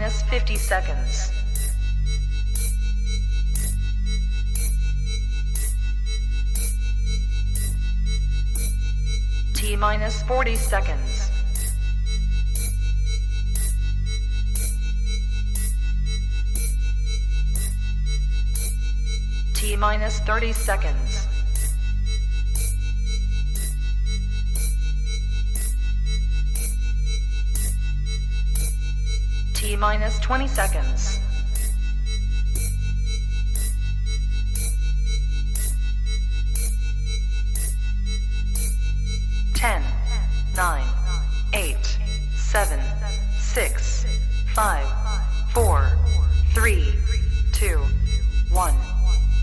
minus 50 seconds. T minus 40 seconds. T minus 30 seconds. T minus 20 seconds. Ten, 9, 8, 7, 6, 5, 4, 3, 2, 1,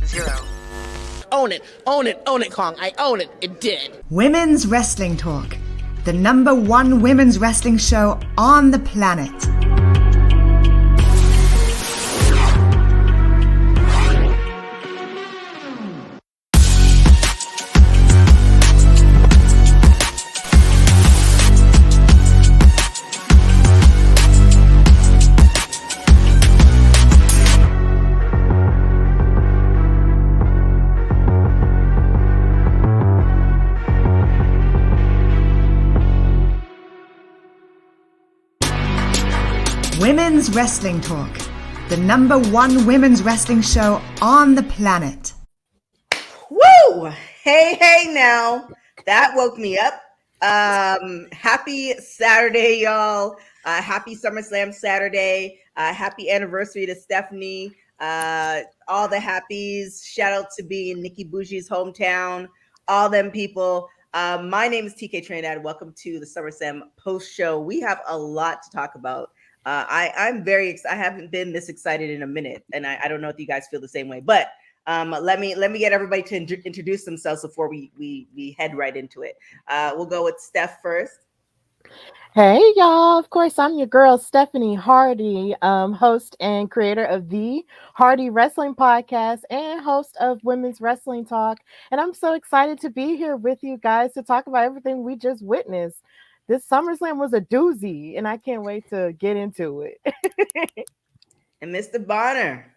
0. Own it, Kong. I own it. It did. Women's Wrestling Talk, the #1 women's wrestling show on the planet. Women's Wrestling Talk, the #1 women's wrestling show on the planet. Woo! Hey now. That woke me up. Happy Saturday, y'all. Happy SummerSlam Saturday. Happy anniversary to Stephanie. All the happies. Shout out to being Nikki Bougie's hometown. All them people. My name is TK Trinidad. Welcome to the SummerSlam post show. We have a lot to talk about. I'm very excited. I haven't been this excited in a minute, and I don't know if you guys feel the same way. But let me get everybody to introduce themselves before we head right into it. We'll go with Steph first. Hey y'all! Of course, I'm your girl Stephanie Hardy, host and creator of the Hardy Wrestling Podcast and host of Women's Wrestling Talk. And I'm so excited to be here with you guys to talk about everything we just witnessed. This SummerSlam was a doozy, and I can't wait to get into it. And Mr. Bonner.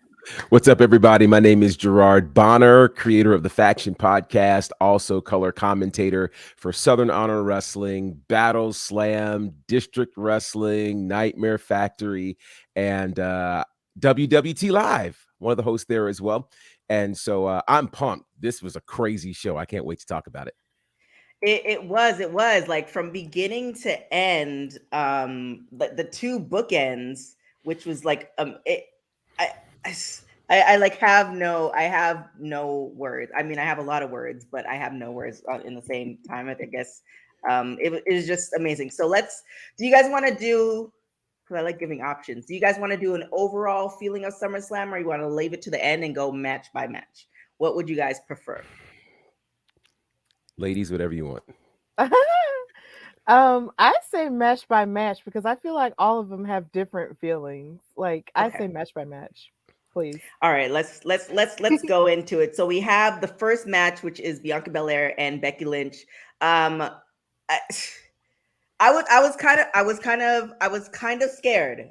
What's up, everybody? My name is Gerard Bonner, creator of the Faction Podcast, also color commentator for Southern Honor Wrestling, Battle Slam, District Wrestling, Nightmare Factory, and WWT Live, one of the hosts there as well. And so I'm pumped. This was a crazy show. I can't wait to talk about it. It was like from beginning to end, the two bookends, which was like I like have no words. I mean, I have a lot of words, but I have no words in the same time. I guess it is just amazing. So do you guys want to do, because I like giving options, do you guys want to do an overall feeling of SummerSlam, or you want to leave it to the end and go match by match? What would you guys prefer? Ladies, whatever you want. I say match by match because I feel like all of them have different feelings. Like I say match by match, please. All right, let's go into it. So we have the first match, which is Bianca Belair and Becky Lynch. I was kind of scared.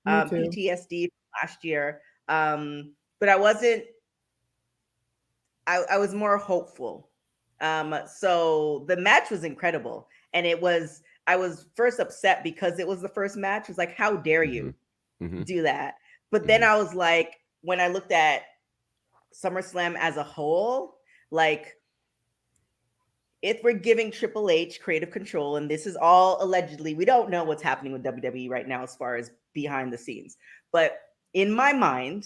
PTSD last year. But I wasn't. I was more hopeful. So the match was incredible, and I was first upset because it was the first match. It was like, how dare you do that? But then I was like, when I looked at SummerSlam as a whole, like, if we're giving Triple H creative control, and this is all allegedly, we don't know what's happening with WWE right now as far as behind the scenes, but in my mind,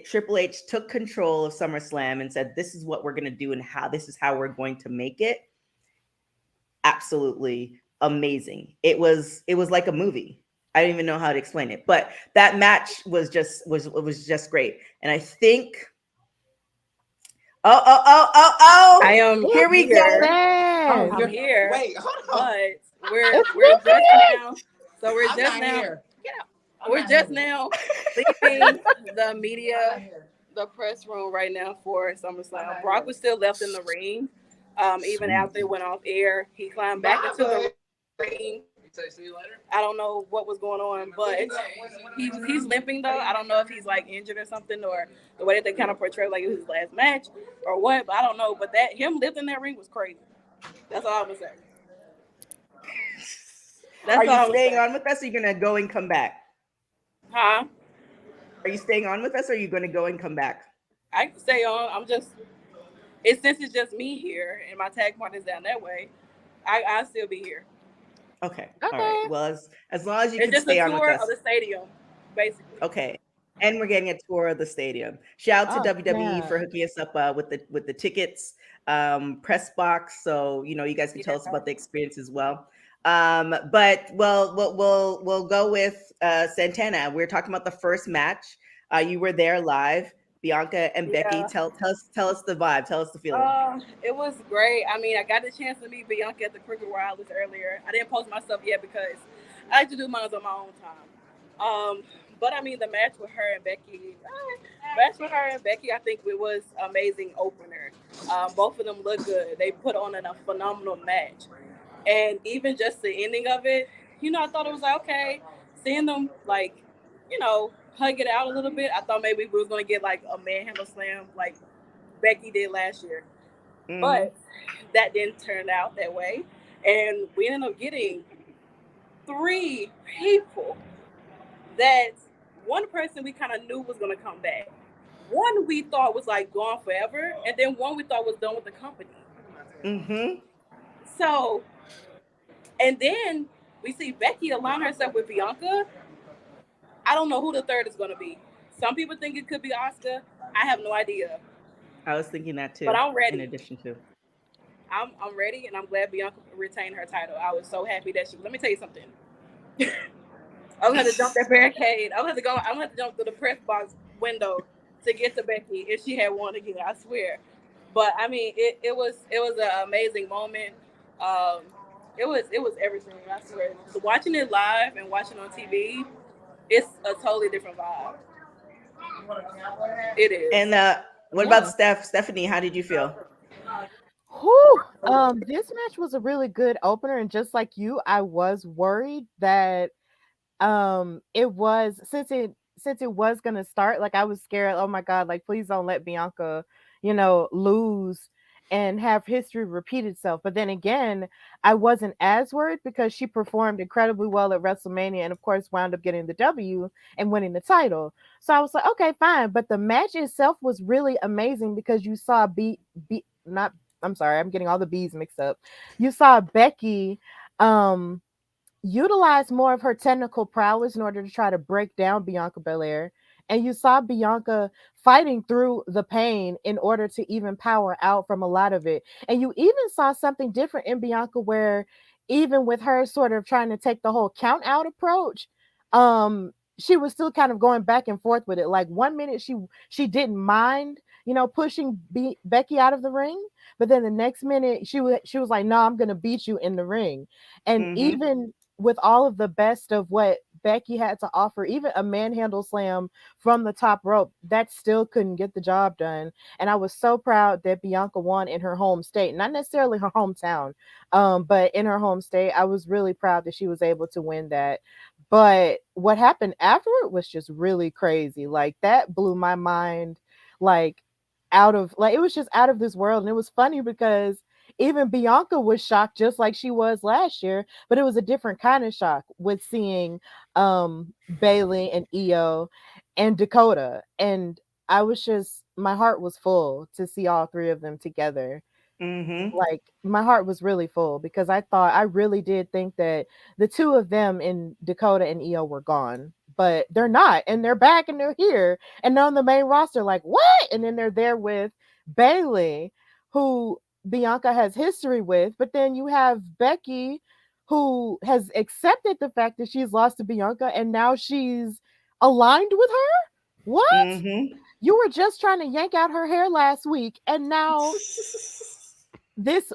Triple H took control of SummerSlam and said, this is what we're going to do and this is how we're going to make it. Absolutely amazing. It was like a movie. I don't even know how to explain it, but that match was just great. And I think, I am here we here. go. I'm here. Wait, hold on. But we're just now. So we're I'm just not now. here. We're just now leaving the media, the press room right now for SummerSlam. Brock was still left in the ring. Even after it went off air, he climbed back into the ring I don't know what was going on, but he's limping though. I don't know if he's like injured or something, or the way that they kind of portray like it was his last match or what. But I don't know. But that him lifting that ring was crazy. That's all I'm gonna say. Are you staying on with us? Or are you gonna go and come back? Huh? Are you staying on with us? Or are you gonna go and come back? I can stay on. Since it's just me here and my tag partner's down that way, I'll still be here. Okay. All right. Well, as long as you can stay on with us. It's just a tour of the stadium, basically. Okay. And we're getting a tour of the stadium. Shout out to WWE for hooking us up with the tickets, press box. So you guys can tell us about the experience as well. But we'll go with Santana. We're talking about the first match. You were there live. Bianca and Becky, tell us the vibe. Tell us the feeling. It was great. I mean, I got the chance to meet Bianca at the Cricket Wireless earlier. I didn't post myself yet because I like to do mine on my own time. But I mean, the match with her and Becky, I think it was amazing opener. Both of them look good. They put on a phenomenal match. And even just the ending of it, I thought it was like, okay, seeing them hug it out a little bit. I thought maybe we was going to get like a manhandle slam like Becky did last year. Mm-hmm. But that didn't turn out that way. And we ended up getting 3 people that one person we kind of knew was going to come back. One we thought was like gone forever. And then one we thought was done with the company. Mm-hmm. So, and then we see Becky align herself with Bianca. I don't know who the third is going to be. Some people think it could be Asuka. I have no idea. I was thinking that too. But I'm ready. In addition to, I'm ready, and I'm glad Bianca retained her title. I was so happy that she. Let me tell you something. I'm gonna jump that barricade. I'm gonna jump through the press box window to get to Becky if she had won again. I swear. But I mean, it was an amazing moment. It was everything. I swear. So watching it live and watching on TV. It's a totally different vibe. It is. And what about Stephanie? How did you feel? This match was a really good opener, and just like you, I was worried that it was since it was gonna start, like I was scared. Oh my god, like please don't let Bianca, lose and have history repeat itself. But then again, I wasn't as worried because she performed incredibly well at WrestleMania and of course wound up getting the W and winning the title. So I was like, okay, fine. But the match itself was really amazing because you saw I'm getting all the B's mixed up. You saw Becky utilize more of her technical prowess in order to try to break down Bianca Belair. And you saw Bianca fighting through the pain in order to even power out from a lot of it. And you even saw something different in Bianca where even with her sort of trying to take the whole count out approach, she was still kind of going back and forth with it. Like 1 minute she didn't mind, pushing Becky out of the ring. But then the next minute she was like, no, I'm going to beat you in the ring. And even with all of the best of what Becky had to offer, even a manhandle slam from the top rope, that still couldn't get the job done. And I was so proud that Bianca won in her home state, not necessarily her hometown, but in her home state. I was really proud that she was able to win that. But what happened afterward was just really crazy. Like that blew my mind, like it was just out of this world. And it was funny because even Bianca was shocked just like she was last year, but it was a different kind of shock with seeing Bayley and Io and Dakota. And my heart was full to see all 3 of them together. Like my heart was really full because I really did think that the 2 of them in Dakota and Io were gone, but they're not, and they're back and they're here and they're on the main roster. Like what? And then they're there with Bayley, who Bianca has history with, but then you have Becky, who has accepted the fact that she's lost to Bianca and now she's aligned with her. What? You were just trying to yank out her hair last week, and now this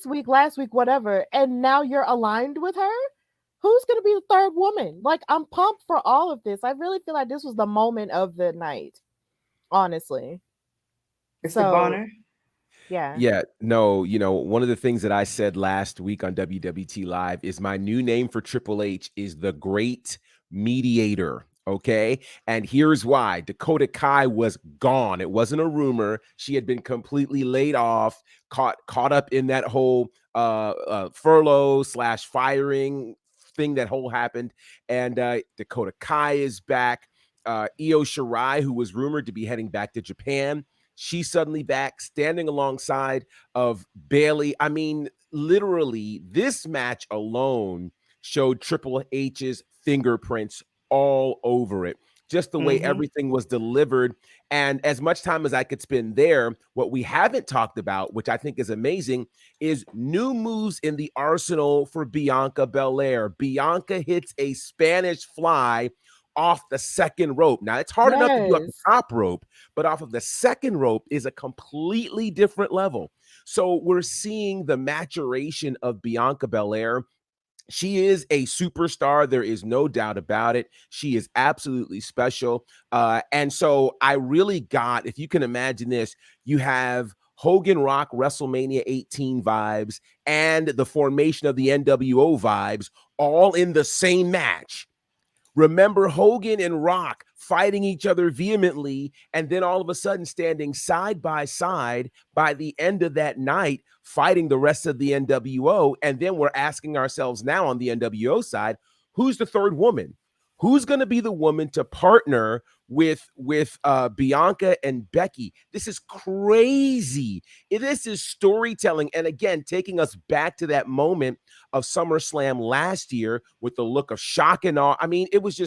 week, last week, whatever, and now you're aligned with her? Who's going to be the third woman? Like, I'm pumped for all of this. I really feel like this was the moment of the night, honestly. Mr. Bonner? Yeah, no, one of the things that I said last week on WWT Live is my new name for Triple H is the Great Mediator. Okay. And here's why. Dakota Kai was gone. It wasn't a rumor. She had been completely laid off, caught up in that whole furlough / firing thing that whole happened. And Dakota Kai is back. Io Shirai, who was rumored to be heading back to Japan, she's suddenly back, standing alongside of Bailey. I mean, literally, this match alone showed Triple H's fingerprints all over it. Just the way everything was delivered. And as much time as I could spend there, what we haven't talked about, which I think is amazing, is new moves in the arsenal for Bianca Belair. Bianca hits a Spanish fly off the second rope. Now, it's hard enough to do off the top rope, but off of the second rope is a completely different level. So we're seeing the maturation of Bianca Belair. She is a superstar. There is no doubt about it. She is absolutely special. And so I really got, if you can imagine this, you have Hogan Rock WrestleMania 18 vibes and the formation of the NWO vibes all in the same match. Remember Hogan and Rock fighting each other vehemently, and then all of a sudden standing side by side by the end of that night, fighting the rest of the NWO. And then we're asking ourselves now on the NWO side, who's the third woman? Who's going to be the woman to partner with Bianca and Becky? This is crazy. This is storytelling. And again, taking us back to that moment of SummerSlam last year with the look of shock and awe. I mean, it was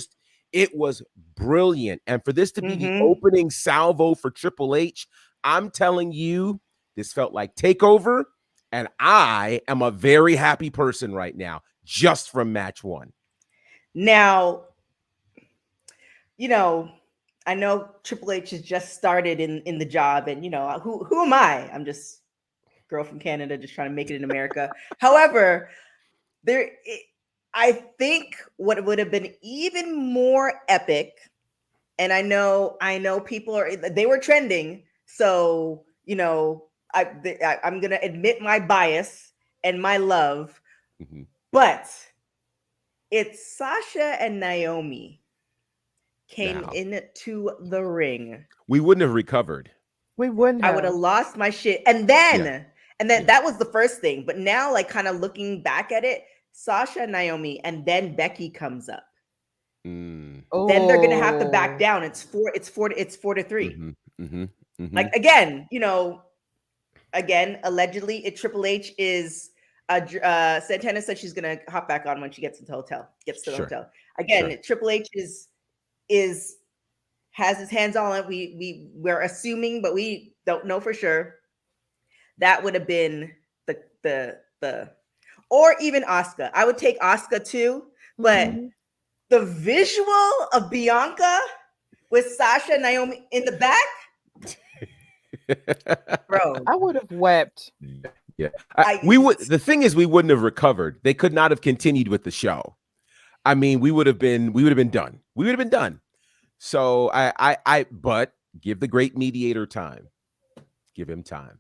brilliant. And for this to be the opening salvo for Triple H, I'm telling you, this felt like TakeOver. And I am a very happy person right now, just from match one. Now, I know Triple H has just started in the job, and who am I? I'm just a girl from Canada just trying to make it in America. However, I think what would have been even more epic, and I know people they were trending, so I'm gonna admit my bias and my love, but it's Sasha and Naomi came into the ring. We wouldn't have recovered. We wouldn't have. I would have lost my shit. And then that was the first thing. But now, like, kind of looking back at it, Sasha and Naomi, and then Becky comes up. Then they're gonna have to back down. It's 4-3. Like, again, allegedly, Triple H is Santana said she's gonna hop back on when she gets to the hotel. Again, Triple H has his hands on it. We're assuming, but we don't know for sure. That would have been the or even Asuka. I would take Asuka too, but the visual of Bianca with Sasha and Naomi in the back, bro, I would have wept. Yeah, we would. The thing is, we wouldn't have recovered. They could not have continued with the show. I mean, we would have been done. We would have been done. So but give the great mediator time. Give him time.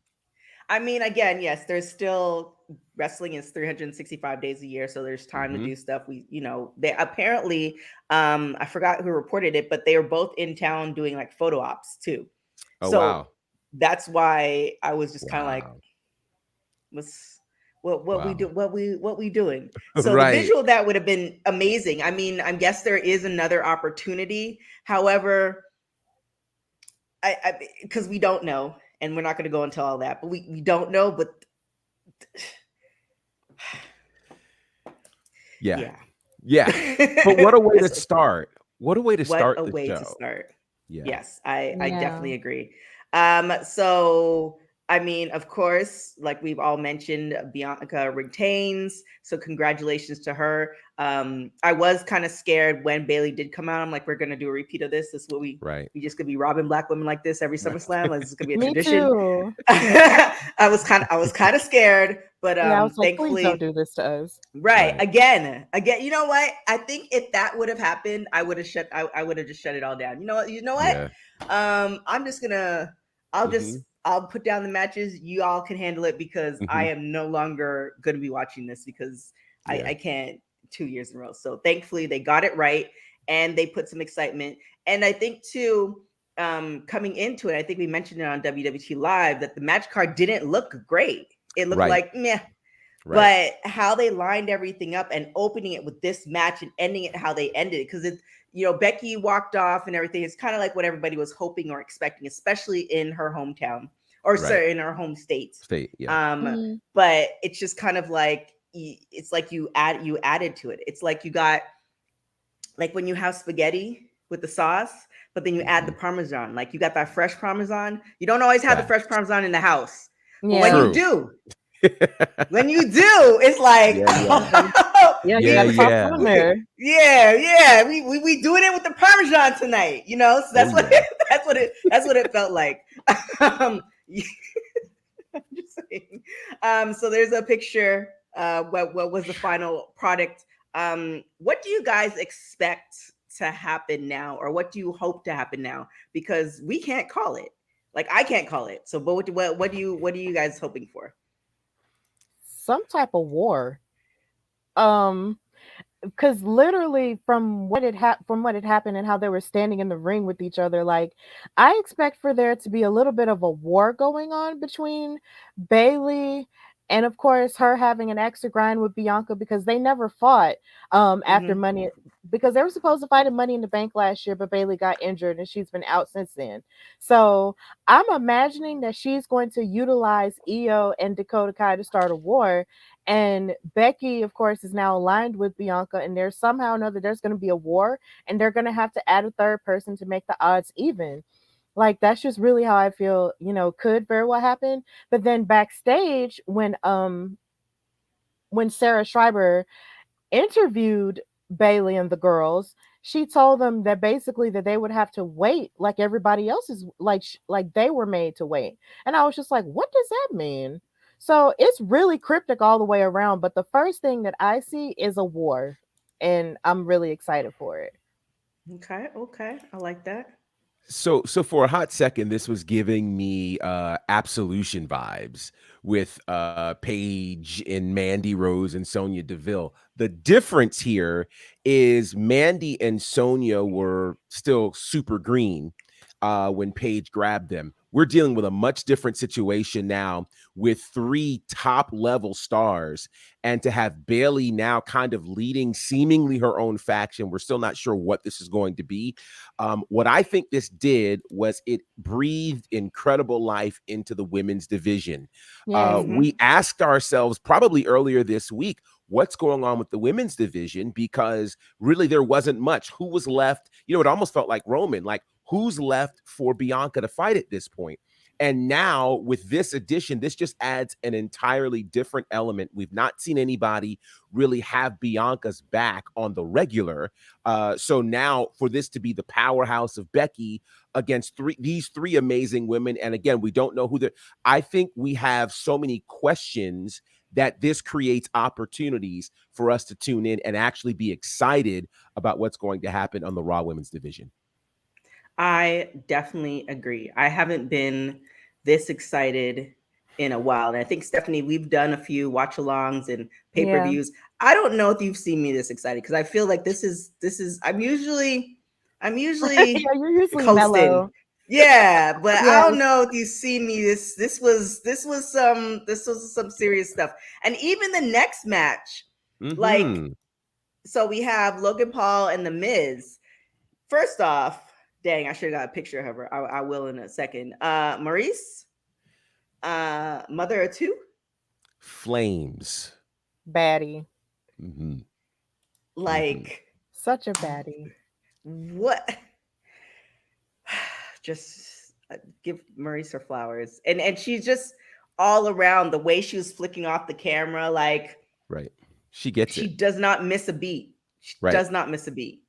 I mean, again, yes, there's still wrestling is 365 days a year, so there's time to do stuff. They apparently, I forgot who reported it, but they were both in town doing like photo ops too. Oh, so wow. That's why I was just kind of like, what we doing? So the visual of that would have been amazing. I mean, I guess there is another opportunity. However, I because we don't know, and we're not going to go into all that, but we don't know. But yeah. But what a way to start! What a way to start the show. To start. Yeah. Yes, I definitely agree. So I mean, of course, like we've all mentioned, Bianca retains. So congratulations to her. I was kind of scared when Bailey did come out. I'm like, we're gonna do a repeat of this. This is what we just gonna be robbing black women like this every SummerSlam. Like, this is gonna be a tradition. Too. I was kind of scared, but I was like, thankfully, please don't do this to us. Right. Again, you know what? I think if that would have happened, I would have just shut it all down. You know what? Yeah. I'm just gonna I'll just I'll put down the matches. You all can handle it because I am no longer going to be watching this because I can't 2 years in a row. So thankfully they got it right and they put some excitement. And I think too, coming into it, I think we mentioned it on WWT Live that the match card didn't look great. It looked like meh. Right. But how they lined everything up and opening it with this match and ending it how they ended it, because it's, you know, Becky walked off and everything. It's kind of like what everybody was hoping or expecting, especially in her hometown or sorry, in her home state. But it's just kind of like it's like you added to it. It's like you got like when you have spaghetti with the sauce, but then you add the Parmesan. Like you got that fresh Parmesan. You don't always have the fresh Parmesan in the house. But when you do, it's like we doing it with the Parmesan tonight, you know. So that's that's what it felt like. I'm just saying. So there's a picture. What was the final product? What do you guys expect to happen now, or what do you hope to happen now? Because we can't call it. Like I can't call it. So, but what are you guys hoping for? Some type of war. Because literally from what had happened and how they were standing in the ring with each other, like I expect for there to be a little bit of a war going on between Bayley and of course her having an extra grind with Bianca, because they never fought after Money, because they were supposed to fight in Money in the Bank last year, but Bayley got injured and she's been out since then. So I'm imagining that she's going to utilize Io and Dakota Kai to start a war. And Becky, of course, is now aligned with Bianca, and there's somehow or another there's going to be a war, and they're going to have to add a third person to make the odds even. Like that's just really how I feel, you know, could very well happen. But then backstage, when Sarah Schreiber interviewed Bayley and the girls, she told them that basically that they would have to wait like everybody else is, like they were made to wait. And I was just like, what does that mean? So it's really cryptic all the way around. But the first thing that I see is a war, and I'm really excited for it. Okay, I like that. So for a hot second, this was giving me Absolution vibes with Paige and Mandy Rose and Sonya Deville. The difference here is Mandy and Sonya were still super green when Paige grabbed them. We're dealing with a much different situation now with 3 top level stars, and to have Bayley now kind of leading seemingly her own faction. We're still not sure what this is going to be. What I think this did was it breathed incredible life into the women's division. We asked ourselves probably earlier this week, what's going on with the women's division? Because really there wasn't much. Who was left? You know, it almost felt like Roman, like who's left for Bianca to fight at this point? And now with this addition, this just adds an entirely different element. We've not seen anybody really have Bianca's back on the regular. So now for this to be the powerhouse of Becky against these three amazing women, and again, we don't know who they're. I think we have so many questions that this creates opportunities for us to tune in and actually be excited about what's going to happen on the Raw Women's division. I definitely agree. I haven't been this excited in a while. And I think, Stephanie, we've done a few watch-alongs and pay-per-views. Yeah. I don't know if you've seen me this excited, because I feel like this is I'm usually yeah, you're usually coasting. Mellow. Yeah, but I don't know if you've seen me. This was some serious stuff. And even the next match, like, so we have Logan Paul and The Miz. First off, dang, I should have got a picture of her. I will in a second. Maurice, mother of two, Flames, baddie, like such a baddie. What? Just give Maurice her flowers, and she's just all around. The way she was flicking off the camera, like right, she gets it. She does not miss a beat. She does not miss a beat.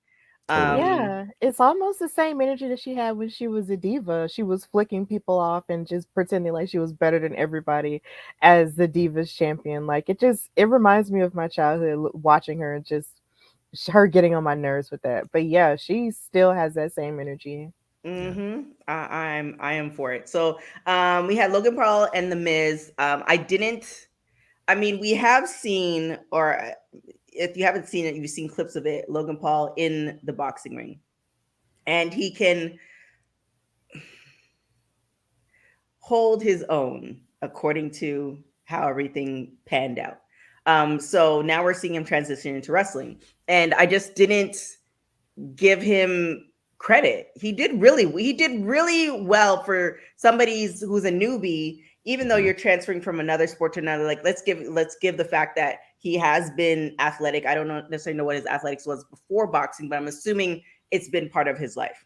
Yeah, it's almost the same energy that she had when she was a diva. She was flicking people off and just pretending like she was better than everybody as the Divas champion. Like it reminds me of my childhood watching her, and just her getting on my nerves with that. But yeah, she still has that same energy. Mm-hmm. I am for it. So we had Logan Paul and The Miz. We have seen, or if you haven't seen it, you've seen clips of it, Logan Paul in the boxing ring. And he can hold his own according to how everything panned out. So now we're seeing him transition into wrestling. And I just didn't give him credit. He did really well for somebody who's a newbie, even though you're transferring from another sport to another. Like let's give the fact that he has been athletic. I don't necessarily know what his athletics was before boxing, but I'm assuming it's been part of his life.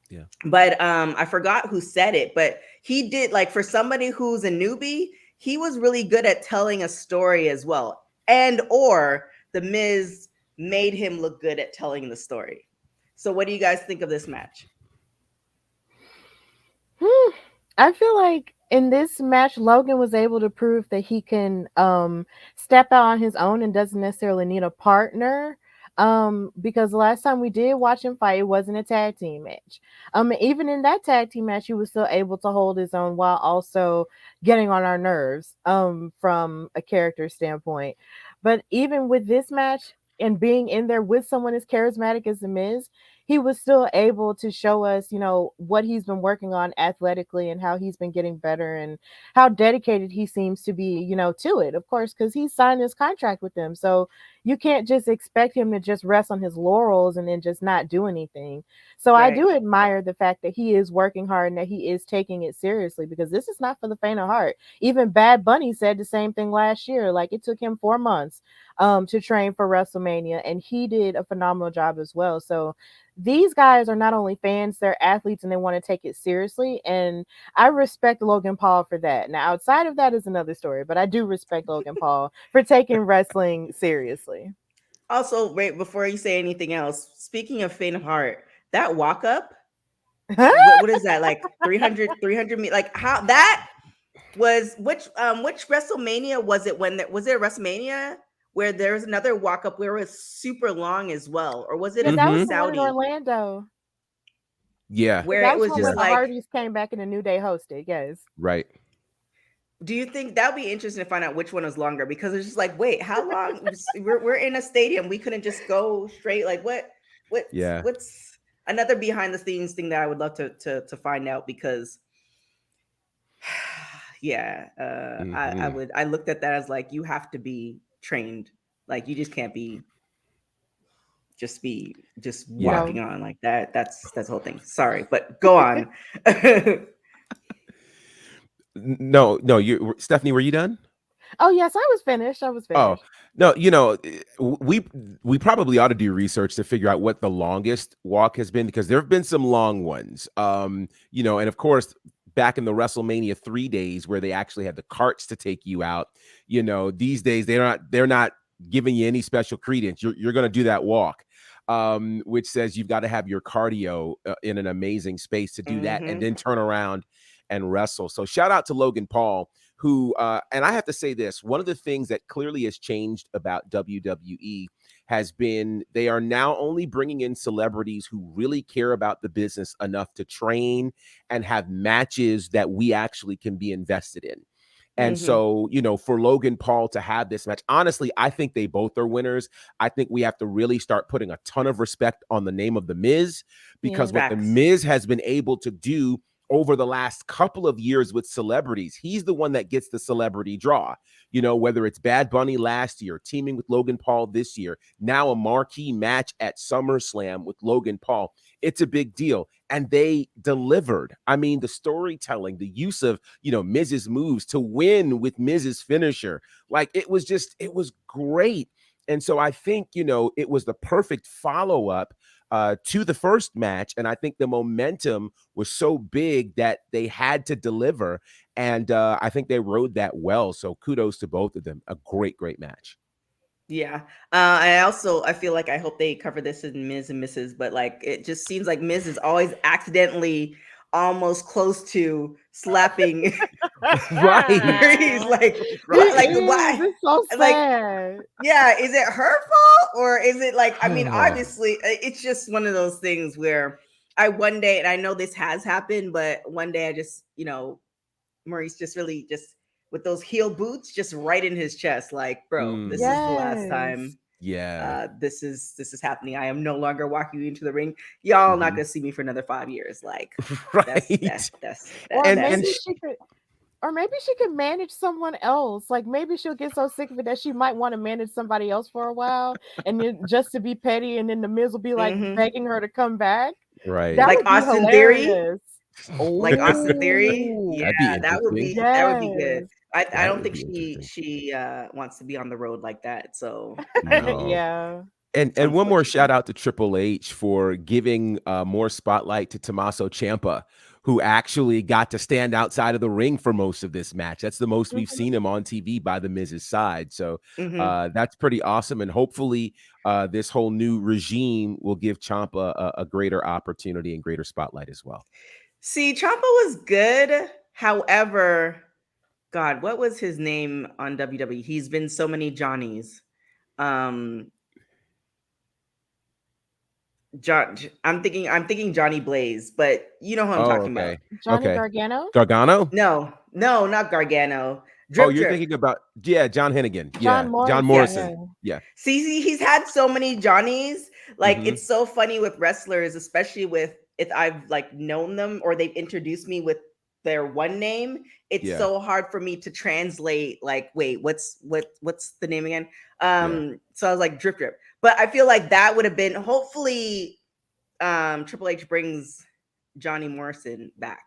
Yeah. But I forgot who said it, but he did, like, for somebody who's a newbie, he was really good at telling a story as well. And or The Miz made him look good at telling the story. So what do you guys think of this match? I feel like in this match, Logan was able to prove that he can step out on his own and doesn't necessarily need a partner. Because the last time we did watch him fight, it wasn't a tag team match. Even in that tag team match, he was still able to hold his own while also getting on our nerves from a character standpoint. But even with this match and being in there with someone as charismatic as The Miz, he was still able to show us, what he's been working on athletically and how he's been getting better and how dedicated he seems to be, to it, of course, because he signed this contract with them. So you can't just expect him to just rest on his laurels and then just not do anything. So I do admire the fact that he is working hard and that he is taking it seriously, because this is not for the faint of heart. Even Bad Bunny said the same thing last year. Like, it took him 4 months to train for WrestleMania, and he did a phenomenal job as well. So these guys are not only fans, they're athletes and they want to take it seriously. And I respect Logan Paul for that. Now, outside of that is another story, but I do respect Logan Paul for taking wrestling seriously. Also, wait, before you say anything else, speaking of faint of heart, that walk up, what is that, like 300 like how that was, which WrestleMania was it? Was there a WrestleMania where there was another walk up where it was super long as well, or was it that was the Saudi? one in Orlando. Yeah, where that it was one just where like the Hardys came back and the New Day hosted. Yes, right. Do you think that would be interesting to find out which one was longer? Because it's just like, wait, how long? We're in a stadium. We couldn't just go straight. Like Yeah. what's another behind the scenes thing that I would love to find out, because yeah, I looked at that as like, you have to be trained. Like, you just can't be just walking on like that. That's the whole thing. Sorry, but go on. No, you, Stephanie, were you done? Oh yes, I was finished. Oh, no, we probably ought to do research to figure out what the longest walk has been, because there have been some long ones. And of course, back in the WrestleMania 3 days where they actually had the carts to take you out, these days they're not giving you any special credence. You're going to do that walk, which says you've got to have your cardio in an amazing space to do that, and then turn around and wrestle. So shout out to Logan Paul, who, and I have to say this, one of the things that clearly has changed about WWE has been they are now only bringing in celebrities who really care about the business enough to train and have matches that we actually can be invested in. And so, for Logan Paul to have this match, honestly, I think they both are winners. I think we have to really start putting a ton of respect on the name of The Miz, because what The Miz has been able to do over the last couple of years with celebrities, he's the one that gets the celebrity draw, whether it's Bad Bunny last year, teaming with Logan Paul this year, now a marquee match at SummerSlam with Logan Paul. It's a big deal. And they delivered. I mean, the storytelling, the use of, Miz's moves to win with Miz's finisher, like it was great. And so I think, it was the perfect follow-up to the first match. And I think the momentum was so big that they had to deliver. And I think they rode that well. So kudos to both of them. A great, great match. Yeah. I feel like I hope they cover this in Ms. and Mrs., but like, it just seems like Ms. is always accidentally almost close to slapping. Right. He's like, why? It's so sad. Yeah. Is it her fault, or is it like, I mean, obviously it's just one of those things where one day, and I know this has happened, but one day I just, Maurice just really just with those heel boots just right in his chest, like, bro, this is the last time Yeah. this is happening. I am no longer walking you into the ring. Y'all not Mhm. gonna see me for another 5 years. Like that's Right. Or And maybe sh- she could. Or maybe she could manage someone else. Like maybe she'll get so sick of it that she might want to manage somebody else for a while, and then just to be petty, and then the Miz will be like begging her to come back. Right. That like would be Austin Theory. hilarious. Like Austin Theory. Oh, That'd be Yeah, that would interesting. be good. yes. I That don't would think be interesting. she wants to be on the road like that. So No. Yeah. And one more shout unfortunately. out to Triple H for giving more spotlight to Tommaso Ciampa, who actually got to stand outside of the ring for most of this match. That's the most we've seen him on TV by the Miz's side. So that's pretty awesome. And hopefully this whole new regime will give Ciampa a greater opportunity and greater spotlight as well. See, Ciampa was good. However, God, what was his name on WWE? He's been so many Johnnies. I'm thinking Johnny Blaze, but you know who I'm Oh, talking about. okay. Johnny Okay. Gargano? Gargano? No, not Gargano. Oh, Drip you're Drip. thinking about, John Hennigan. John Yeah. John Morrison. Morrison. Yeah. See, he's had so many Johnnies. Like Hmm. it's so funny with wrestlers, especially with if I've like known them or they've introduced me with their one name. It's Yeah. so hard for me to translate. Like, wait, what's the name again? Yeah. So I was like Drip Drip, but I feel like that would have been hopefully. Triple H brings Johnny Morrison back.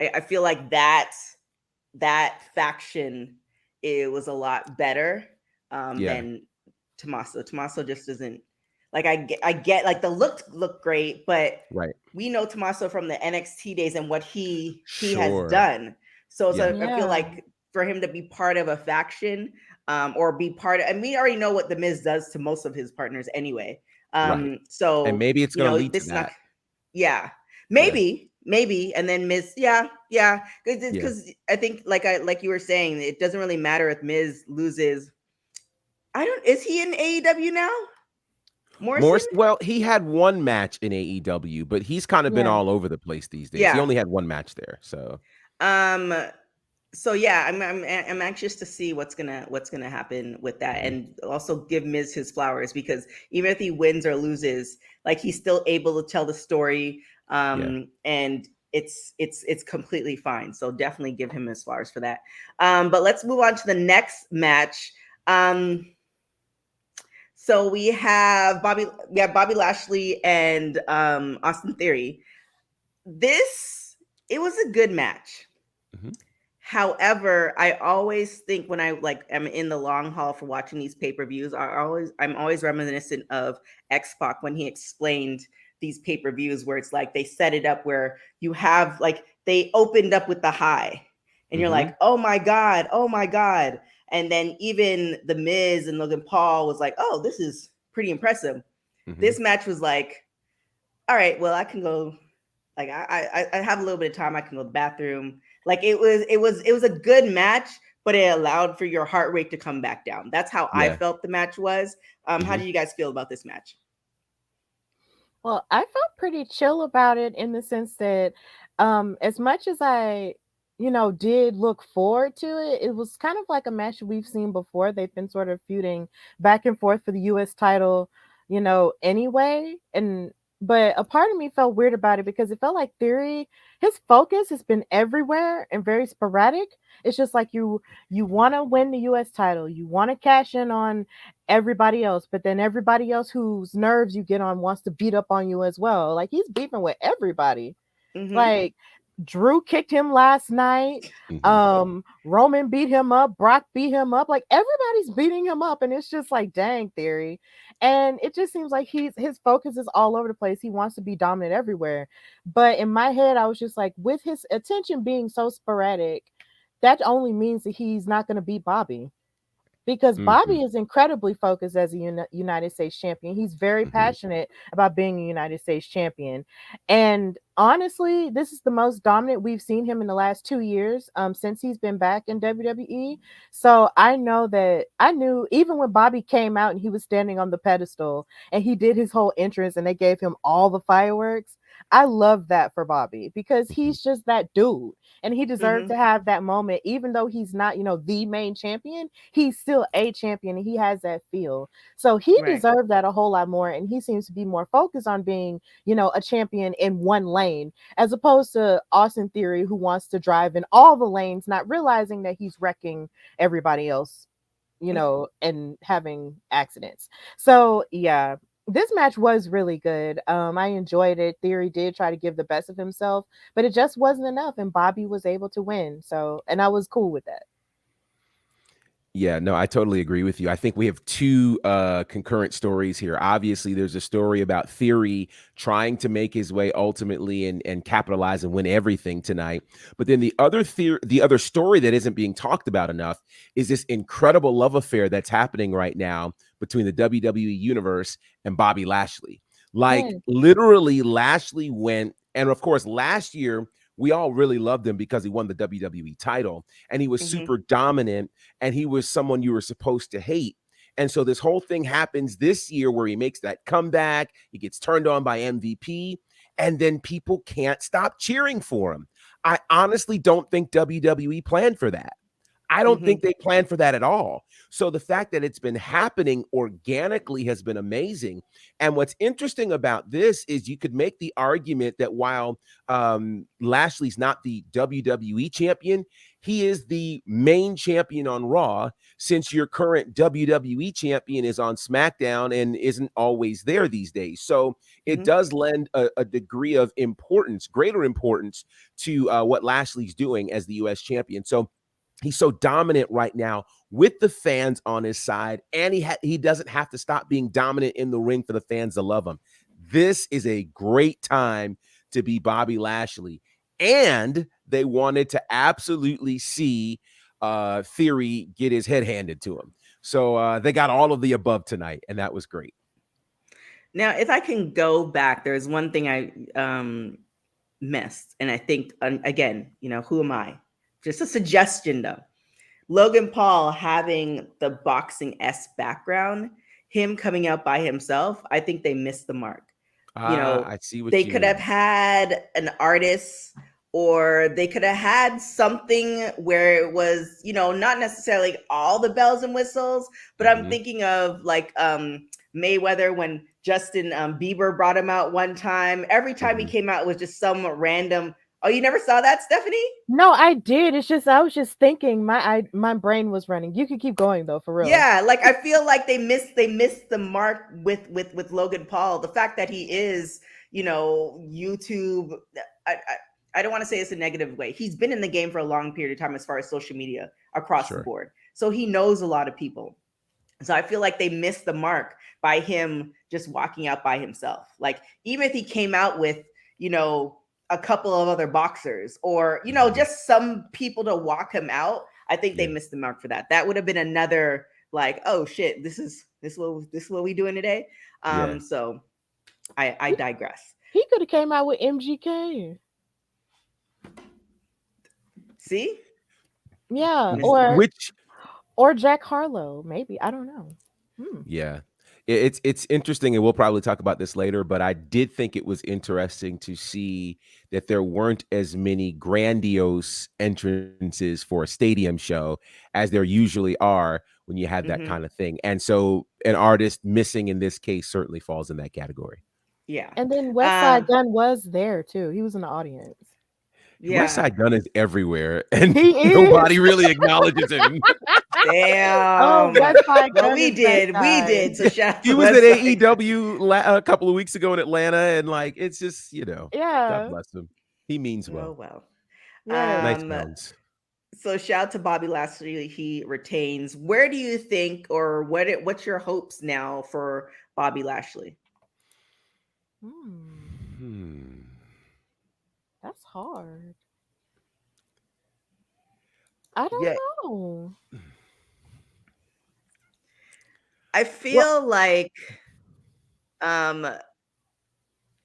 I feel like that faction, it was a lot better Yeah. than Tommaso. Tommaso just doesn't like I get like the look great, but Right. we know Tommaso from the NXT days and what he has Sure. done. So Yeah. I feel like for him to be part of a faction or be part of, and we already know what the Miz does to most of his partners anyway. Right. So And maybe it's going to lead to this is not, that. yeah, Yeah. maybe, and then Miz, yeah, because I think like you were saying, it doesn't really matter if Miz loses. Is he in AEW now? Morrison? Well, he had one match in AEW, but he's kind of been all over the place these days. He Yeah. only had one match there, so. So yeah, I'm anxious to see what's gonna happen with that, and also give Miz his flowers, because even if he wins or loses, like he's still able to tell the story, and it's completely fine. So definitely give him his flowers for that. But let's move on to the next match. So we have Bobby Lashley and Austin Theory. It was a good match. However, I always think when I am in the long haul for watching these pay-per-views, I'm always reminiscent of X-Pac when he explained these pay-per-views where it's like they set it up where you have like they opened up with the high and you're like, oh my God. And then even The Miz and Logan Paul was like, oh, this is pretty impressive. This match was like, all right, well, I can go, like I have a little bit of time, I can go to the bathroom. Like it was a good match, but it allowed for your heart rate to come back down. That's how I felt the match was. How do you guys feel about this match? Well, I felt pretty chill about it in the sense that as much as I, did look forward to it, it was kind of like a match we've seen before. They've been sort of feuding back and forth for the US title, anyway. But a part of me felt weird about it because it felt like Theory, his focus has been everywhere and very sporadic. It's just like you want to win the US title, you want to cash in on everybody else, but then everybody else whose nerves you get on wants to beat up on you as well. Like he's beefing with everybody. Like Drew kicked him last night. Roman beat him up. Brock beat him up. Like everybody's beating him up, and it's just like, dang, Theory. And it just seems like his focus is all over the place. He wants to be dominant everywhere. But in my head, I was just like, with his attention being so sporadic, that only means that he's not going to beat Bobby. Because Bobby is incredibly focused as a United States champion. He's very passionate about being a United States champion. And honestly, this is the most dominant we've seen him in the last 2 years, since he's been back in WWE. So I knew even when Bobby came out and he was standing on the pedestal and he did his whole entrance and they gave him all the fireworks. I love that for Bobby because he's just that dude and he deserved Mhm. to have that moment, even though he's not, the main champion, he's still a champion and he has that feel. So he Right. deserved that a whole lot more. And he seems to be more focused on being, a champion in one lane, as opposed to Austin Theory, who wants to drive in all the lanes, not realizing that he's wrecking everybody else, and having accidents. So yeah, this match was really good. I enjoyed it. Theory did try to give the best of himself, but it just wasn't enough, and Bobby was able to win. So, and I was cool with that. Yeah, no, I totally agree with you. I think we have two concurrent stories here. Obviously, there's a story about Theory trying to make his way ultimately and capitalize and win everything tonight. But then the other story that isn't being talked about enough is this incredible love affair that's happening right now between the WWE universe and Bobby Lashley. Like Yes. literally, Lashley went, and of course, last year we all really loved him because he won the WWE title and he was Mhm. super dominant and he was someone you were supposed to hate. And so this whole thing happens this year where he makes that comeback, he gets turned on by MVP, and then people can't stop cheering for him. I honestly don't think WWE planned for that. I don't Mhm. think they planned for that at all. So the fact that it's been happening organically has been amazing. And what's interesting about this is you could make the argument that while Lashley's not the WWE champion, he is the main champion on Raw, since your current WWE champion is on SmackDown and isn't always there these days. So it Mhm. does lend a degree of importance, greater importance to what Lashley's doing as the US champion. So he's so dominant right now with the fans on his side, and he doesn't have to stop being dominant in the ring for the fans to love him. This is a great time to be Bobby Lashley, and they wanted to absolutely see Theory get his head handed to him. So they got all of the above tonight, and that was great. Now, if I can go back, there's one thing I missed, and I think again, who am I? Just a suggestion, though. Logan Paul having the boxing background, him coming out by himself, I think they missed the mark. I see what They you could have mean. had an artist, or they could have had something where it was, not necessarily all the bells and whistles, but I'm Mhm. thinking of like Mayweather when Justin Bieber brought him out one time. Every time he Mhm. came out, it was just some random. Oh, you never saw that, Stephanie? No, I did. It's just I was just thinking my brain was running. You could keep going though, for real. Yeah, like I feel like they missed the mark with Logan Paul. The fact that he is, YouTube. I, I, I don't want to say it's a negative way. He's been in the game for a long period of time as far as social media across the Sure. board, so he knows a lot of people. So I feel like they missed the mark by him just walking out by himself. Like even if he came out with, a couple of other boxers, or Mhm. just some people to walk him out, I think they Yeah. missed the mark for that. That would have been another like, oh shit, this is what we doing today. Yeah. So I He, digress. he could have came out with MGK. See, Yeah, missed the mark. or Jack Harlow, maybe. I don't know. Hmm. Yeah. It's interesting, and we'll probably talk about this later, but I did think it was interesting to see that there weren't as many grandiose entrances for a stadium show as there usually are when you have that Hmm. kind of thing. And so an artist missing in this case certainly falls in that category. Yeah. And then West Side Um. Gun was there too. He was in the audience. West Yeah. Side Gun is everywhere, and He is. nobody really acknowledges him. Oh, Damn. West Side Well, Gun we is that did. We guy. did. So shout out He to was at website. AEW a couple of weeks ago in Atlanta, and like it's just, God Yeah. bless him. He means Oh well. well. Right. Nice Um. balance. So shout out to Bobby Lashley. He retains. Where do you think, or what's your hopes now for Bobby Lashley? Hmm. Hmm. That's hard. I don't Yeah. know. I Well, feel like um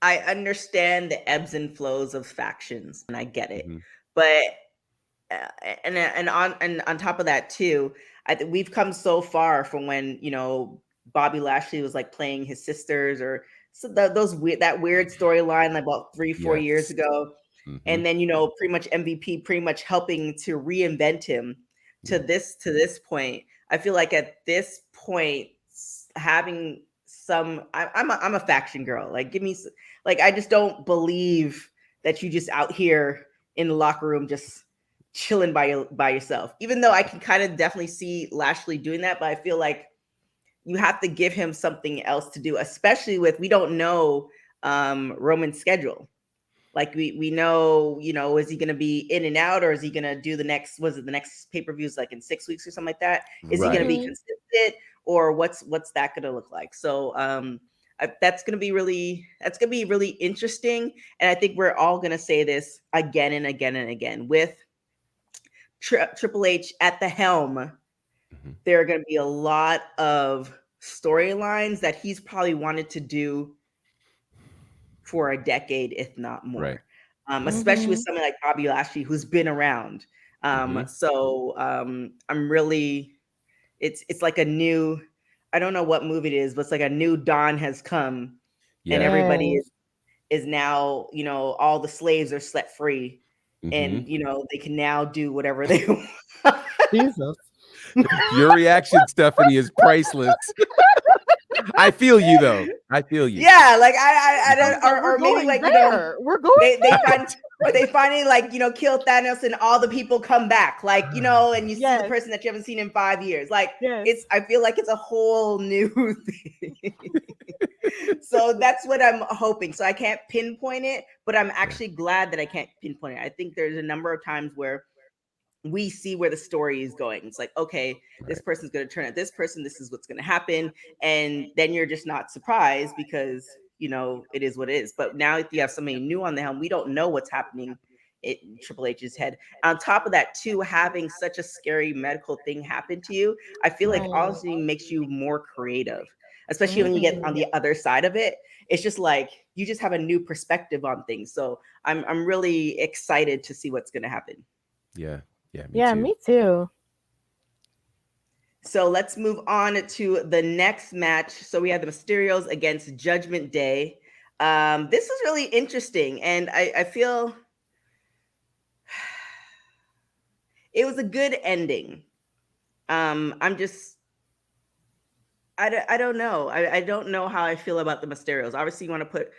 I understand the ebbs and flows of factions, and I get it. Mm-hmm. But and on top of that too, I think we've come so far from when Bobby Lashley was like playing his sisters, or that weird storyline about 3-4 years Yes. ago, Mm-hmm. and then pretty much MVP pretty much helping to reinvent him to this point. I feel like at this point, having I'm a faction girl. Like, give me like, I just don't believe that you just out here in the locker room just chilling by yourself. Even though I can kind of definitely see Lashley doing that, but I feel like you have to give him something else to do, especially with we don't know Roman's schedule. Like, we know, is he going to be in and out, or is he going to do the next pay-per-views like in 6 weeks or something like that? Is he going to be consistent, or what's that going to look like? So that's going to be really interesting. And I think we're all going to say this again and again and again with Triple H at the helm. There are going to be a lot of storylines that he's probably wanted to do for a decade, if not more. Right. Especially with someone like Bobby Lashley, who's been around. So I'm really, it's like a new, I don't know what movie it is, but it's like a new dawn has come, and everybody is now, all the slaves are set free, and they can now do whatever they want. Jesus. Your reaction, Stephanie, is priceless. I feel you, though. I feel you. Yeah, like I don't, or maybe like we're going. they finally like kill Thanos and all the people come back, like and you see the person that you haven't seen in 5 years. Like I feel like it's a whole new thing. So that's what I'm hoping. So I can't pinpoint it, but I'm actually glad that I can't pinpoint it. I think there's a number of times where we see where the story is going. It's like, okay, this person's going to turn at this person. This is what's going to happen. And then you're just not surprised because, it is what it is. But now if you have somebody new on the helm, we don't know what's happening in Triple H's head. On top of that, too, having such a scary medical thing happen to you, I feel like honestly makes you more creative, especially when you get on the other side of it. It's just like, you just have a new perspective on things. So I'm really excited to see what's going to happen. Yeah. Me too. So let's move on to the next match. So we have the Mysterios against Judgment Day. This is really interesting, and I feel it was a good ending. I don't know. I don't know how I feel about the Mysterios. Obviously, you want to put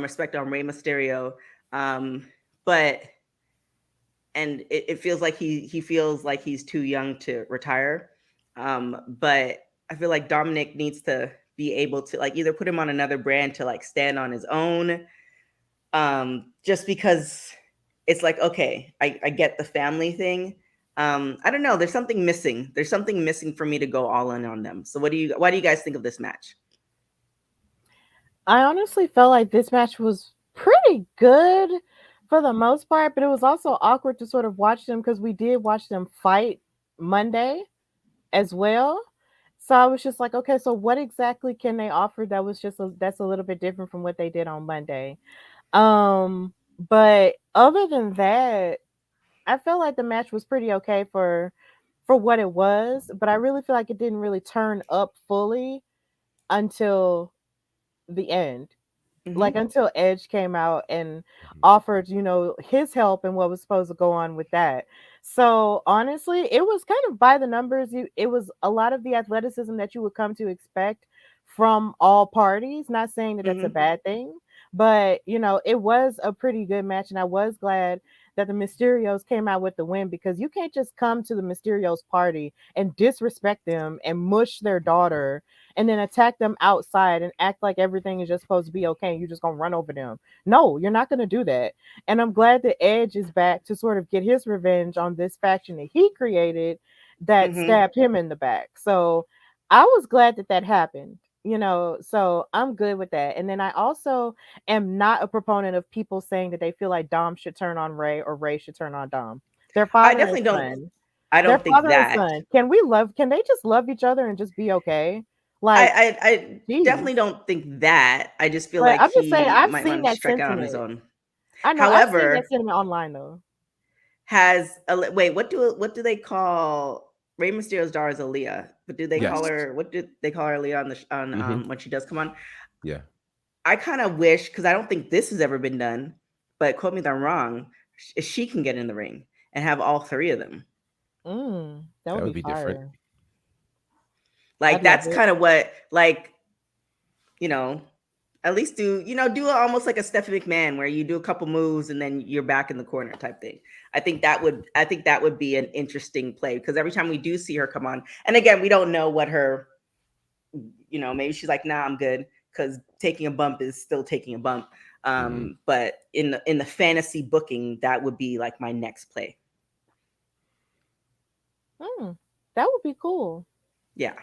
respect on Rey Mysterio, but. And it feels like he feels like he's too young to retire. But I feel like Dominic needs to be able to like either put him on another brand to like stand on his own. Just because it's like, okay, I get the family thing. I don't know. There's something missing. There's something missing for me to go all in on them. So why do you guys think of this match? I honestly felt like this match was pretty good for the most part, but it was also awkward to sort of watch them because we did watch them fight Monday as well. So I was just like, okay, so what exactly can they offer that was that's a little bit different from what they did on Monday? But other than that, I felt like the match was pretty okay for what it was, but I really feel like it didn't really turn up fully until the end. Like until Edge came out and offered, his help and what was supposed to go on with that. So honestly, it was kind of by the numbers. It was a lot of the athleticism that you would come to expect from all parties. Not saying that that's a bad thing, but it was a pretty good match, and I was glad that the Mysterios came out with the win, because you can't just come to the Mysterios party and disrespect them and mush their daughter and then attack them outside and act like everything is just supposed to be okay and you're just gonna run over them. No, you're not gonna do that. And I'm glad that Edge is back to sort of get his revenge on this faction that he created that stabbed him in the back. So I was glad that happened. So I'm good with that. And then I also am not a proponent of people saying that they feel like Dom should turn on Ray or Ray should turn on Dom. Their father, I definitely and don't. son. I don't think father that. and son. Can they just love each other and just be okay? Like, I geez. definitely don't think that. I just feel But like I'm just saying, he I've might seen want to that strike out on his sentiment. own. I know I've seen that However, sentiment online though. wait, what do they call Rey Mysterio's daughter is Aaliyah, but do they call Yes. her, what do they call her, Aaliyah on Mhm. when she does come on? Yeah. I kind of wish, because I don't think this has ever been done, but quote me if I'm wrong, she can get in the ring and have all three of them. That That would would be be different. fire. Like I'd love that's it. kind of what, like, you know, at least do almost like a Stephanie McMahon where you do a couple moves and then you're back in the corner type thing. I think that would be an interesting play, because every time we do see her come on, and again, we don't know what her, maybe she's like, nah, I'm good, because taking a bump is still taking a bump. But in the fantasy booking, that would be like my next play. That would be cool. Yeah.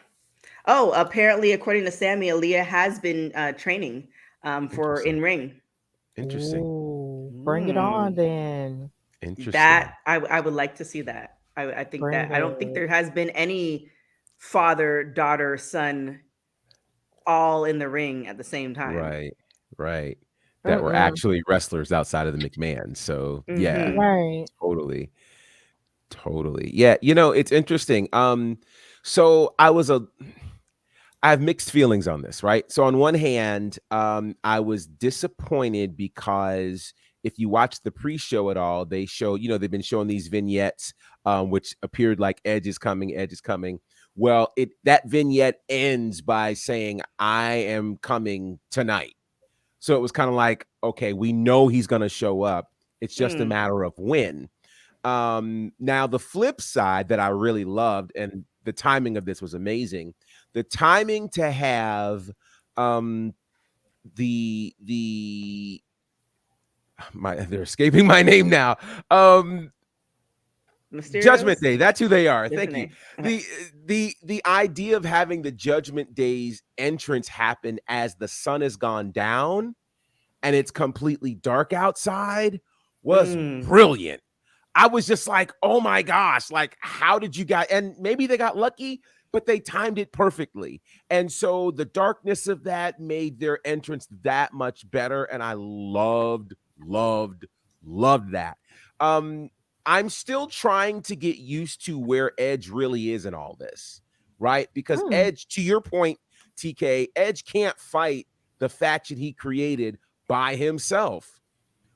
Oh, apparently, according to Sammy, Aaliyah has been training for Interesting. in ring. Interesting. Ooh, bring it on then. Interesting. That I would like to see that. I think Bring that I don't think it. there has been any father, daughter, son all in the ring at the same time. Right. Right. That were Mm-mm. actually wrestlers outside of the McMahon. So yeah, Mm-hmm. Right. totally. Totally. Yeah, it's interesting. So I have mixed feelings on this, right? So on one hand, I was disappointed because if you watch the pre-show at all, they show, they've been showing these vignettes, which appeared like Edge is coming, Edge is coming. Well, that vignette ends by saying, I am coming tonight. So it was kind of like, okay, we know he's going to show up. It's just a matter of when. Now the flip side that I really loved, and the timing of this was amazing. The timing to have they're escaping my name now. Judgment Day. That's who they are. Thank you. Okay. The idea of having the Judgment Day's entrance happen as the sun has gone down and it's completely dark outside was brilliant. I was just like, oh my gosh, like, how did you guys? And maybe they got lucky, but they timed it perfectly. And so the darkness of that made their entrance that much better. And I loved that. I'm still trying to get used to where Edge really is in all this, right? Because Edge, to your point, TK, Edge can't fight the faction he created by himself.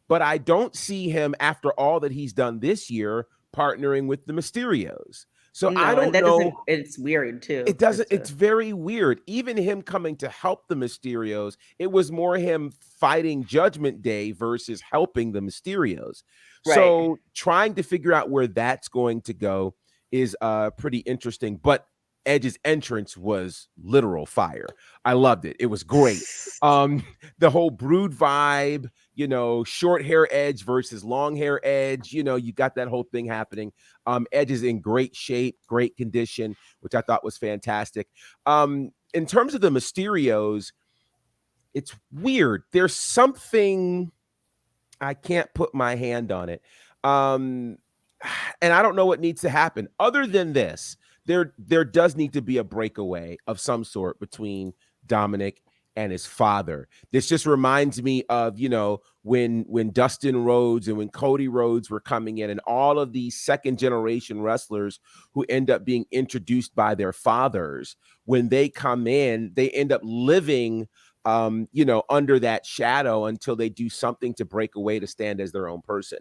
But I don't see him, after all that he's done this year, partnering with the Mysterios. So I don't know. It's weird too. It doesn't. It's very weird. Even him coming to help the Mysterios, it was more him fighting Judgment Day versus helping the Mysterios. Right. So trying to figure out where that's going to go is pretty interesting. But Edge's entrance was literal fire. I loved it. It was great. The whole Brood vibe, short hair Edge versus long hair Edge, you got that whole thing happening. Edge is in great shape, great condition, which I thought was fantastic. In terms of the Mysterios, it's weird. There's something, I can't put my hand on it. And I don't know what needs to happen other than this. There does need to be a breakaway of some sort between Dominic and his father. This just reminds me of, when Dustin Rhodes and when Cody Rhodes were coming in, and all of these second generation wrestlers who end up being introduced by their fathers, when they come in, they end up living under that shadow until they do something to break away to stand as their own person.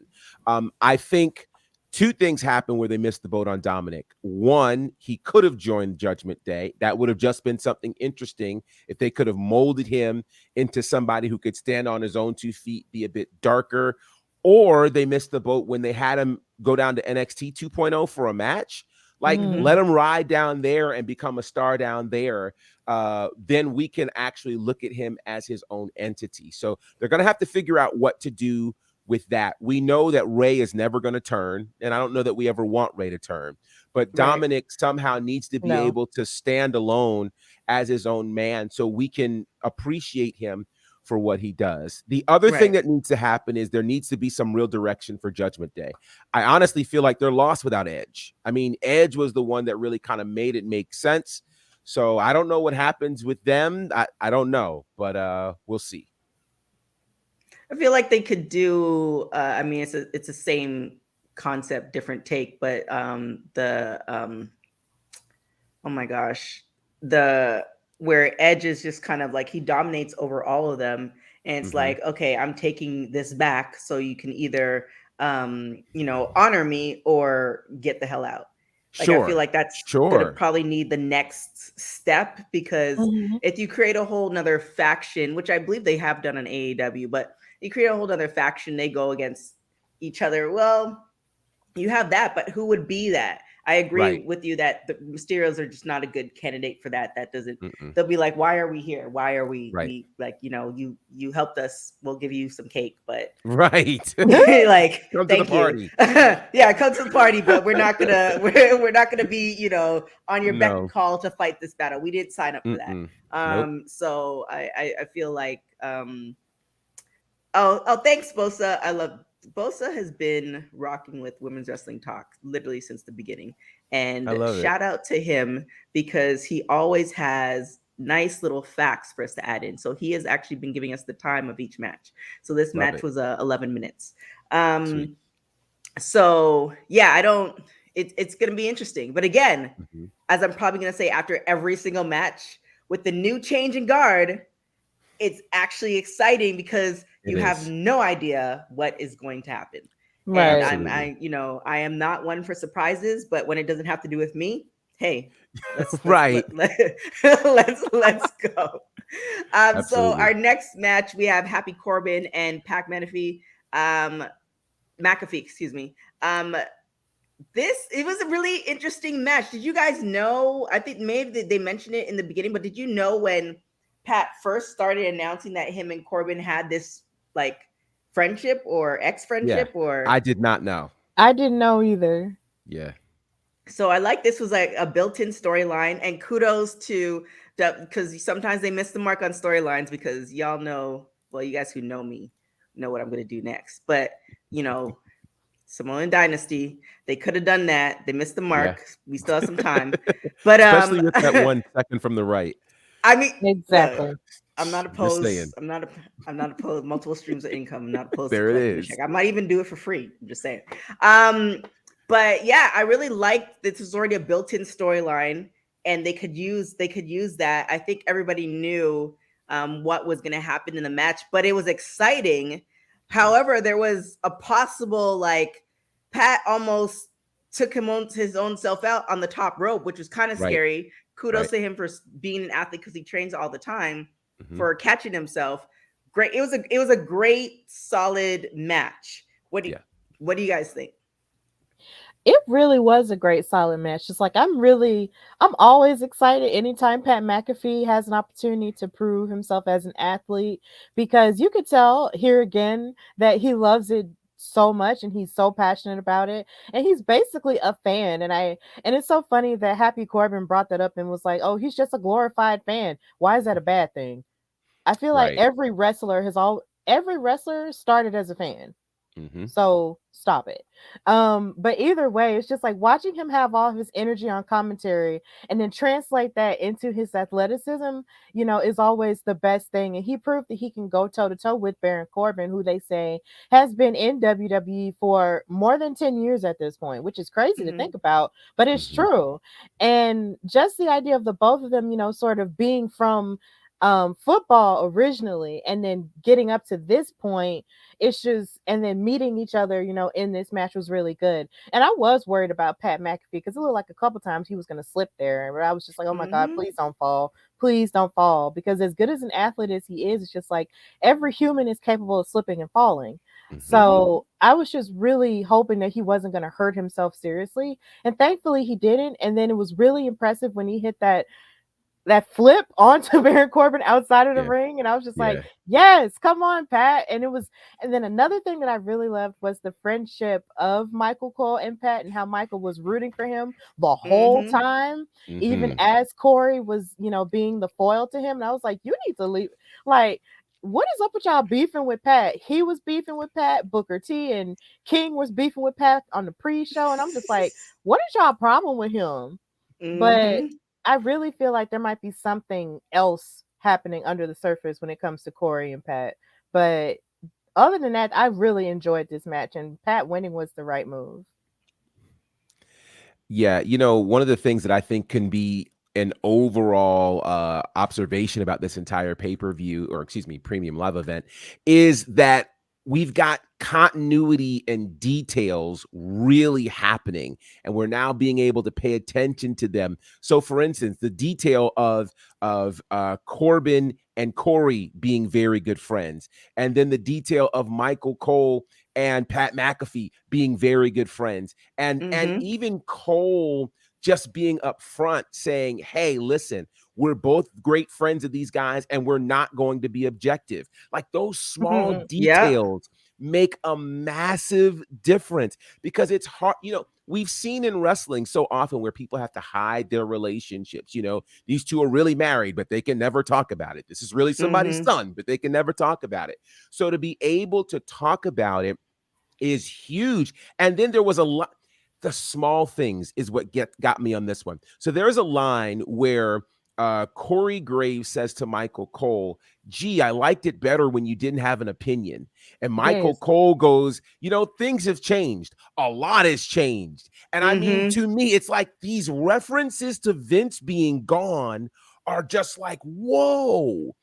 I think two things happened where they missed the boat on Dominic. One, he could have joined Judgment Day. That would have just been something interesting if they could have molded him into somebody who could stand on his own 2 feet, be a bit darker. Or they missed the boat when they had him go down to NXT 2.0 for a match. Like, let him ride down there and become a star down there. Then we can actually look at him as his own entity. So they're going to have to figure out what to do with that. We know that Ray is never going to turn, and I don't know that we ever want Ray to turn, but Dominic somehow needs to be able to stand alone as his own man so we can appreciate him for what he does. The other thing that needs to happen is there needs to be some real direction for Judgment Day. I honestly feel like they're lost without Edge. I mean, Edge was the one that really kind of made it make sense. So I don't know what happens with them. I don't know, but we'll see. I feel like they could do. I mean, it's the same concept, different take, but oh my gosh, the where Edge is just kind of like he dominates over all of them, and it's like, okay, I'm taking this back, so you can either honor me or get the hell out. Like I feel like that's gonna probably need the next step, because if you create a whole nother faction, which I believe they have done on AEW, but you create a whole other faction, they go against each other. Well, you have that, but who would be that? I agree with you that the Mysterios are just not a good candidate for that. That doesn't. They'll be like, "Why are we here? Why are we? We like, you helped us. We'll give you some cake, but like come to the party. Yeah, come to the party, but we're not gonna be on your beck and call to fight this battle. We didn't sign up for that. So I feel like thanks, Bosa. I love Bosa has been rocking with Women's Wrestling Talk literally since the beginning. And shout out to him, because he always has nice little facts for us to add in. So he has actually been giving us the time of each match. So this match was 11 minutes. So yeah, it's going to be interesting. But again, as I'm probably going to say after every single match, with the new change in guard, it's actually exciting because you have no idea what is going to happen. Right. And I am not one for surprises, but when it doesn't have to do with me, hey, let's go. So our next match, we have Happy Corbin and Pat McAfee. Excuse me. It was a really interesting match. Did you guys know? I think maybe they mentioned it in the beginning, but did you know when Pat first started announcing that him and Corbin had this like friendship or ex-friendship? Or I did not know. I didn't know either. Yeah. So I like this was like a built-in storyline, and kudos to because sometimes they miss the mark on storylines, because y'all know, well, you guys who know me know what I'm going to do next. But Samoan Dynasty, they could have done that. They missed the mark. Yeah. We still have some time, but especially with that 1 second from the right. I mean, exactly. I'm not opposed. I'm not opposed. Multiple streams of income. I'm not opposed. There it is. I might even do it for free. I'm just saying. But yeah, I really like this was already a built-in storyline, and they could use that. I think everybody knew what was going to happen in the match, but it was exciting. However, there was a possible like Pat almost took his own self out on the top rope, which was kind of scary. Kudos to him for being an athlete, because he trains all the time, for catching himself. Great. It was a great, solid match. What do you guys think? It really was a great, solid match. Just like I'm always excited anytime Pat McAfee has an opportunity to prove himself as an athlete, because you could tell here again that he loves it so much and he's so passionate about it, and he's basically a fan. And it's so funny that Happy Corbin brought that up and was like, oh, he's just a glorified fan. Why is that a bad thing? I feel like every wrestler started as a fan. So stop it. But either way, it's just like watching him have all of his energy on commentary and then translate that into his athleticism, is always the best thing. And he proved that he can go toe to toe with Baron Corbin, who they say has been in WWE for more than 10 years at this point, which is crazy to think about, but it's true. And just the idea of the both of them, sort of being from football originally and then getting up to this point, it's just, and then meeting each other, in this match was really good. And I was worried about Pat McAfee, because it looked like a couple times he was going to slip there, and I was just like, oh my God, please don't fall, because as good as an athlete as he is, it's just like every human is capable of slipping and falling. So I was just really hoping that he wasn't going to hurt himself seriously, and thankfully he didn't. And then it was really impressive when he hit that flip onto Baron Corbin outside of the ring. And I was just like, yes, come on, Pat. And then another thing that I really loved was the friendship of Michael Cole and Pat, and how Michael was rooting for him the whole time, even as Corey was, being the foil to him. And I was like, you need to leave. Like, what is up with y'all beefing with Pat? He was beefing with Pat. Booker T and King was beefing with Pat on the pre-show. And I'm just like, what is y'all problem with him? But I really feel like there might be something else happening under the surface when it comes to Corey and Pat. But other than that, I really enjoyed this match, and Pat winning was the right move. Yeah, one of the things that I think can be an overall observation about this entire pay-per-view, or excuse me, premium live event, is that we've got continuity and details really happening, and we're now being able to pay attention to them. So, for instance, the detail of Corbin and Corey being very good friends, and then the detail of Michael Cole and Pat McAfee being very good friends, and even Cole just being upfront saying, hey, listen, we're both great friends of these guys and we're not going to be objective. Like, those small Yep. details make a massive difference, because it's hard. We've seen in wrestling so often where people have to hide their relationships. These two are really married, but they can never talk about it. This is really somebody's son, but they can never talk about it. So to be able to talk about it is huge. And then there was a lot. The small things is what got me on this one. So there's a line where Corey Graves says to Michael Cole, gee, I liked it better when you didn't have an opinion. And Michael Yes. Cole goes, things have changed. A lot has changed. And I mean, to me, it's like these references to Vince being gone are just like, whoa.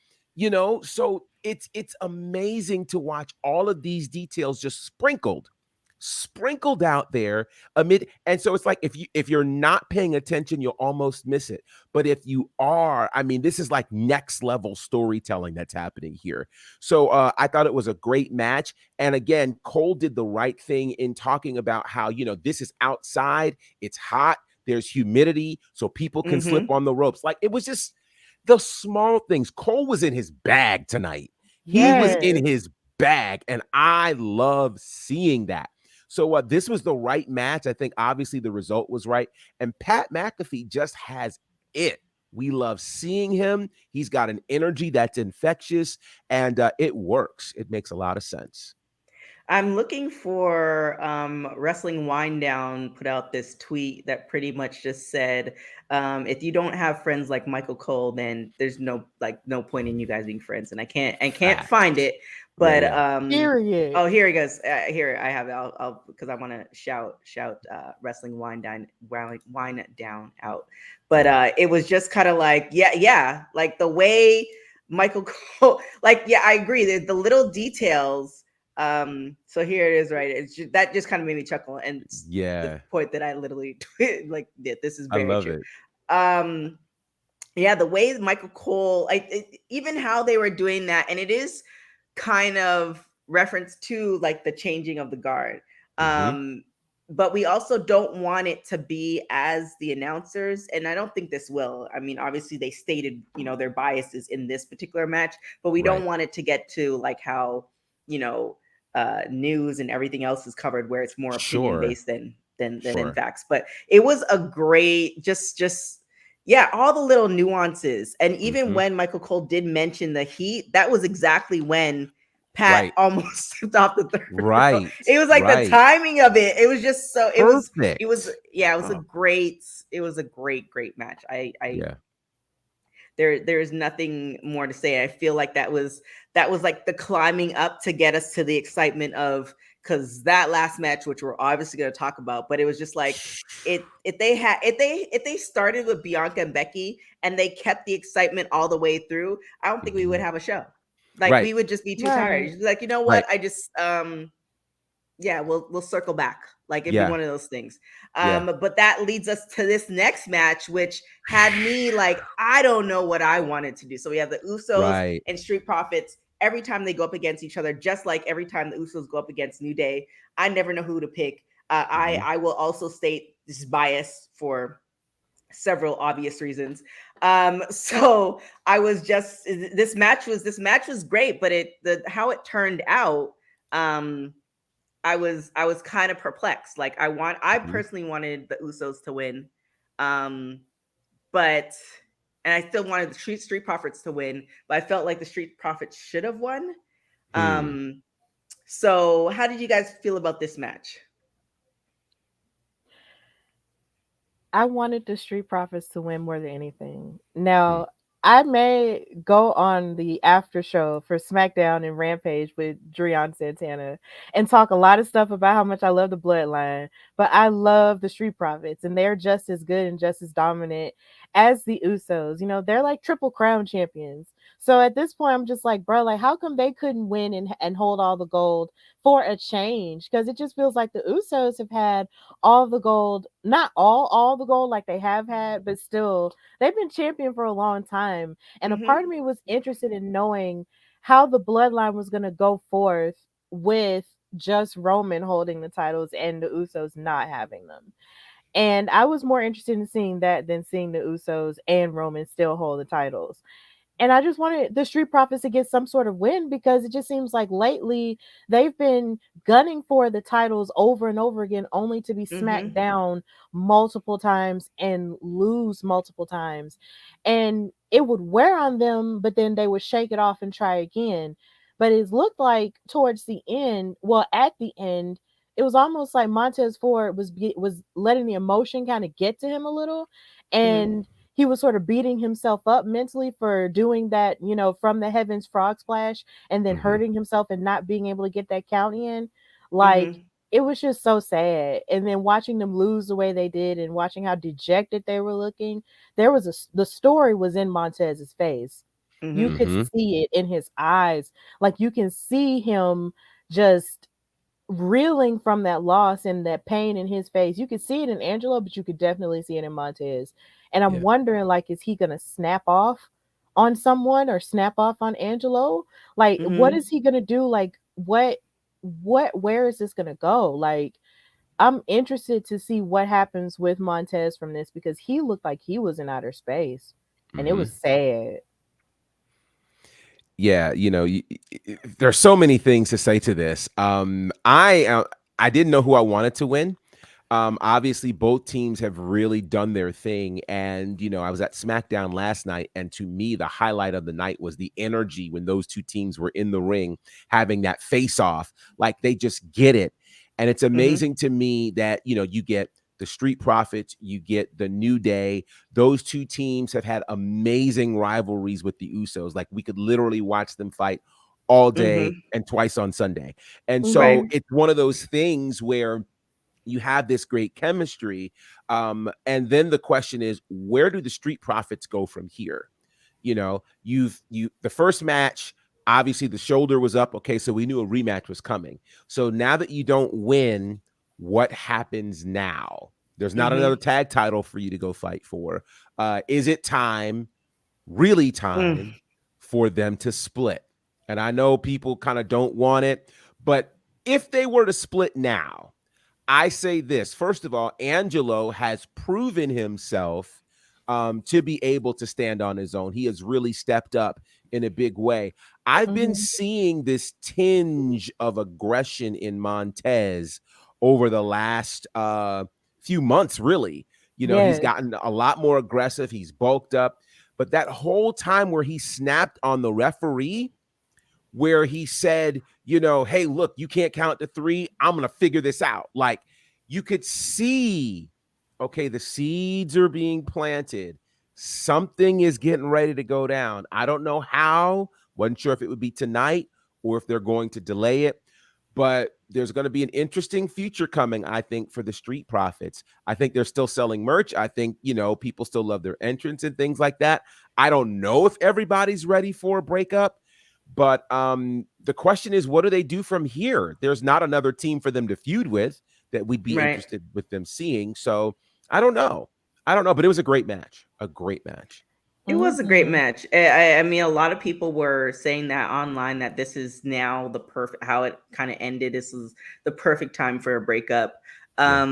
So it's amazing to watch all of these details just sprinkled out there amid. And so it's like, if you're not paying attention, you'll almost miss it. But if you are, I mean, this is like next level storytelling that's happening here. So I thought it was a great match. And again, Cole did the right thing in talking about how, this is outside, it's hot, there's humidity, so people can slip on the ropes. Like, it was just the small things. Cole was in his bag tonight. He was in his bag, and I love seeing that. So this was the right match. I think obviously the result was right. And Pat McAfee just has it. We love seeing him. He's got an energy that's infectious, and it works. It makes a lot of sense. I'm looking for Wrestling Wind Down put out this tweet that pretty much just said, if you don't have friends like Michael Cole, then there's no point in you guys being friends. And I can't find it, but Period. oh, here he goes. Here I have it. I'll because I want to shout Wrestling Wind Down out. But it was just kind of like, yeah, like the way Michael Cole, like, yeah, I agree. The little details. So here it is, right? That just kind of made me chuckle, and the point that I literally like, this is very true. Yeah, the way Michael Cole, even how they were doing that, and it is kind of reference to like the changing of the guard. But we also don't want it to be as the announcers, and I don't think this will. I mean, obviously they stated, their biases in this particular match, but we don't want it to get to like how, news and everything else is covered, where it's more opinion based than facts. But it was a great, yeah, all the little nuances. And even when Michael Cole did mention the heat, that was exactly when Pat almost slipped off the third row. It was like the timing of it. It was just so perfect. It was a great match. There's nothing more to say. I feel like that was like the climbing up to get us to the excitement of, because that last match, which we're obviously going to talk about, but it was just like, if they started with Bianca and Becky and they kept the excitement all the way through, I don't think we would have a show. Like, we would just be too tired. Just be like, you know what? I just yeah, we'll circle back. Like, it'd be one of those things. But that leads us to this next match, which had me like, I don't know what I wanted to do. So we have the Usos and Street Profits. Every time they go up against each other, just like every time the Usos go up against New Day, I never know who to pick. I will also state this is bias for several obvious reasons. So I was just, this match was great, but how it turned out, I was kind of perplexed. Like, I personally wanted the Usos to win, but and I still wanted the Street Profits to win, but I felt like the Street Profits should have won. So how did you guys feel about this match? I wanted the Street Profits to win more than anything. Now, I may go on the after show for SmackDown and Rampage with Dreon Santana and talk a lot of stuff about how much I love the Bloodline, but I love the Street Profits, and they're just as good and just as dominant as the Usos. You know, they're like Triple Crown champions. So at this point, I'm just like, bro, like, how come they couldn't win and hold all the gold for a change? Because it just feels like the Usos have had all the gold, not all the gold like they have had, but still they've been champion for a long time. And a part of me was interested in knowing how the bloodline was going to go forth with just Roman holding the titles and the Usos not having them. And I was more interested in seeing that than seeing the Usos and Roman still hold the titles. And I just wanted the Street Profits to get some sort of win, because it just seems like lately they've been gunning for the titles over and over again, only to be smacked down multiple times and lose multiple times. And it would wear on them, but then they would shake it off and try again. But it looked like towards the end, well, at the end, it was almost like Montez Ford was letting the emotion kind of get to him a little, and he was sort of beating himself up mentally for doing that, you know, from the heavens frog splash, and then hurting himself and not being able to get that count in. Like, it was just so sad. And then watching them lose the way they did and watching how dejected they were looking, the story was in Montez's face. You could see it in his eyes. Like, you can see him just reeling from that loss and that pain in his face. You could see it in Angelo, but you could definitely see it in Montez. And I'm wondering, like, is he gonna snap off on someone or snap off on Angelo? Like, what is he gonna do? Like, where is this gonna go? Like, I'm interested to see what happens with Montez from this, because he looked like he was in outer space, and it was sad. Yeah, you know, there's so many things to say to this. I didn't know who I wanted to win. Obviously, both teams have really done their thing, and you know, I was at SmackDown last night, and to me, the highlight of the night was the energy when those two teams were in the ring having that face-off. Like, they just get it, and it's amazing to me that, you know, you get the Street Profits, you get the New Day. Those two teams have had amazing rivalries with the Usos. Like, we could literally watch them fight all day and twice on Sunday. And so it's one of those things where you have this great chemistry. And then the question is, where do the Street Profits go from here? You know, the first match, obviously the shoulder was up. Okay, so we knew a rematch was coming. So now that you don't win, what happens now? There's not another tag title for you to go fight for. Is it time, really time, for them to split? And I know people kind of don't want it, but if they were to split now, I say this. First of all, Angelo has proven himself to be able to stand on his own. He has really stepped up in a big way. I've been seeing this tinge of aggression in Montez over the last few months, really. You know, he's gotten a lot more aggressive. He's bulked up. But that whole time where he snapped on the referee, where he said, you know, hey, look, you can't count to 3. I'm going to figure this out. Like, you could see, okay, the seeds are being planted. Something is getting ready to go down. I don't know how. Wasn't sure if it would be tonight or if they're going to delay it. But there's going to be an interesting future coming, I think, for the Street Profits. I think they're still selling merch. I think, you know, people still love their entrance and things like that. I don't know if everybody's ready for a breakup. But the question is, what do they do from here? There's not another team for them to feud with that we'd be interested with them seeing. So I don't know. But it was a great match. A great match. It was a great match. I mean, a lot of people were saying that online, that this is now the perfect, how it kind of ended. This is the perfect time for a breakup. I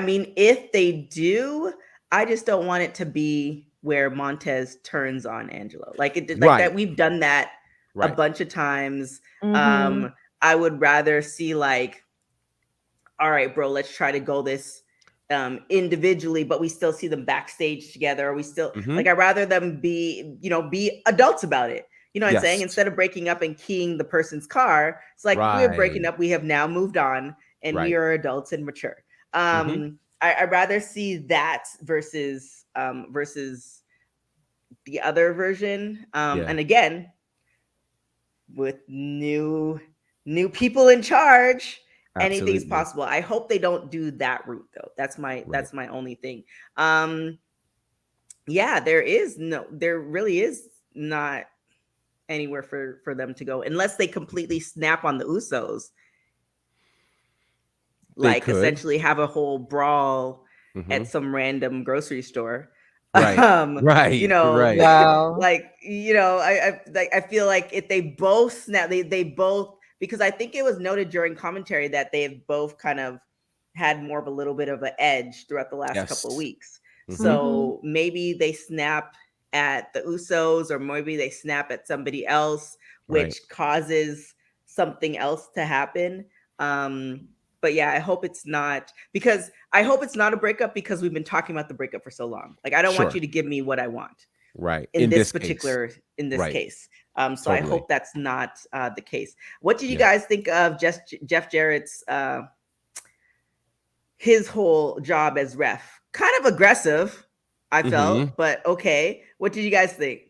mean, if they do, I just don't want it to be where Montez turns on Angelo. Like, that we've done that a bunch of times. I would rather see, like, all right, bro, let's try to go this individually, but we still see them backstage together. Or we still like, I'd rather them be adults about it. You know what I'm saying? Instead of breaking up and keying the person's car, it's like, we're breaking up. We have now moved on, and we are adults and mature. I'd rather see that versus the other version. And again, with new people in charge, anything's possible. I hope they don't do that route though. That's my only thing. Yeah, there really is not anywhere for them to go unless they completely snap on the Usos. Like essentially have a whole brawl at some random grocery store. Right. Wow. Like, I feel like if they both snap, they both, because I think it was noted during commentary that they have both kind of had more of a little bit of an edge throughout the last couple of weeks. So maybe they snap at the Usos, or maybe they snap at somebody else, which causes something else to happen. But yeah, I hope it's not a breakup, because we've been talking about the breakup for so long. Like, I don't want you to give me what I want. Right. In this case. So I hope that's not the case. What did you guys think of Jeff Jarrett's his whole job as ref? Kind of aggressive, I felt, but okay. What did you guys think?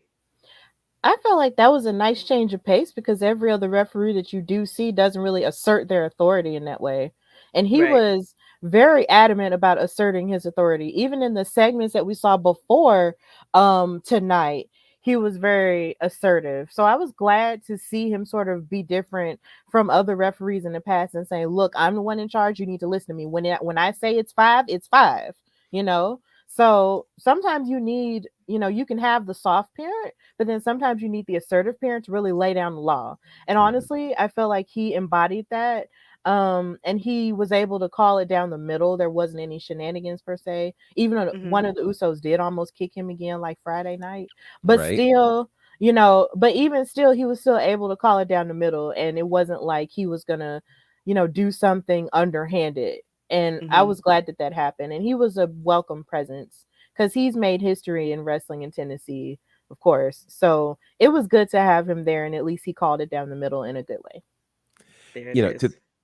I felt like that was a nice change of pace, because every other referee that you do see doesn't really assert their authority in that way. And he was very adamant about asserting his authority. Even in the segments that we saw before tonight, he was very assertive. So I was glad to see him sort of be different from other referees in the past and saying, look, I'm the one in charge. You need to listen to me. When I say it's 5, it's 5, you know? So sometimes you need, you can have the soft parent, but then sometimes you need the assertive parent to really lay down the law. And honestly, I feel like he embodied that. And he was able to call it down the middle. There wasn't any shenanigans per se, even though one of the Usos did almost kick him again like Friday night. But still, but even still, he was still able to call it down the middle. And it wasn't like he was going to, do something underhanded. And I was glad that happened. And he was a welcome presence, because he's made history in wrestling in Tennessee, of course. So it was good to have him there. And at least he called it down the middle in a good way.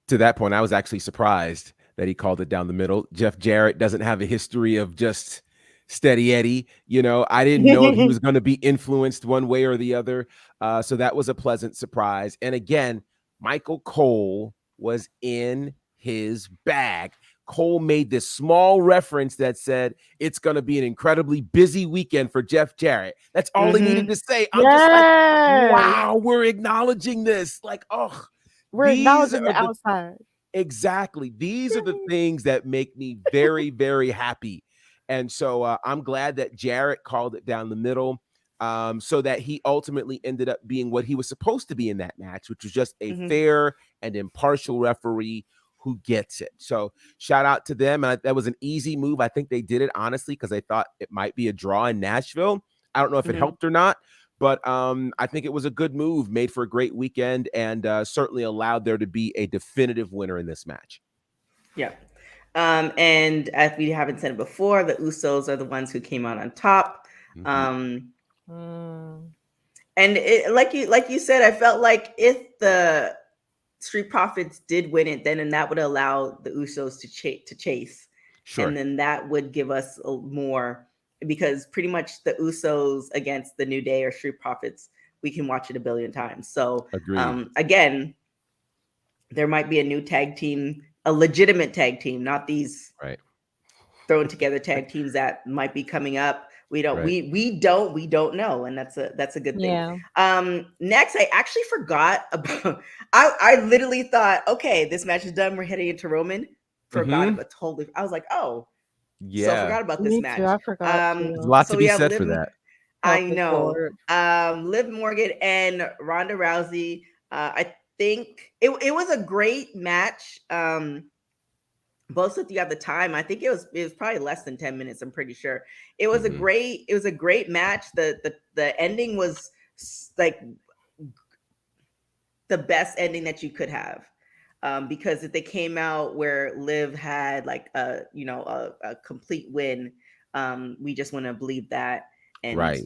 To that point, I was actually surprised that he called it down the middle. Jeff Jarrett doesn't have a history of just steady Eddie. I didn't know if he was going to be influenced one way or the other. So that was a pleasant surprise. And again, Michael Cole was in his bag. Cole made this small reference that said it's going to be an incredibly busy weekend for Jeff Jarrett. That's all he needed to say. I'm just like, wow, we're acknowledging this. Like, oh, we're acknowledging the outside. Exactly. These are the things that make me very, very happy. And so I'm glad that Jarrett called it down the middle, so that he ultimately ended up being what he was supposed to be in that match, which was just a fair and impartial referee who gets it. So shout out to them. And that was an easy move. I think they did it honestly because they thought it might be a draw in Nashville. I don't know if it helped or not, but I think it was a good move, made for a great weekend, and certainly allowed there to be a definitive winner in this match. Yeah. And as we haven't said it before, the Usos are the ones who came out on top. And like you said, I felt like if the Street Profits did win it, then that would allow the Usos to chase. Sure. And then that would give us more, because pretty much the Usos against the New Day or Street Profits, we can watch it a billion times. So again, there might be a new tag team, a legitimate tag team, not these thrown together tag teams that might be coming up. We don't we don't know, and that's a good thing. Yeah. Next, I actually forgot about. I literally thought, okay, this match is done. We're heading into Roman. Forgot about totally. I was like, oh, yeah. So I forgot about this match. I forgot. There's a lot to be said for that. I know. Liv Morgan and Ronda Rousey. I think it was a great match. Both of you at the time, I think it was probably less than 10 minutes. I'm pretty sure it was a great match. The ending was like the best ending that you could have, because if they came out where Liv had like a complete win, we just want to believe that. And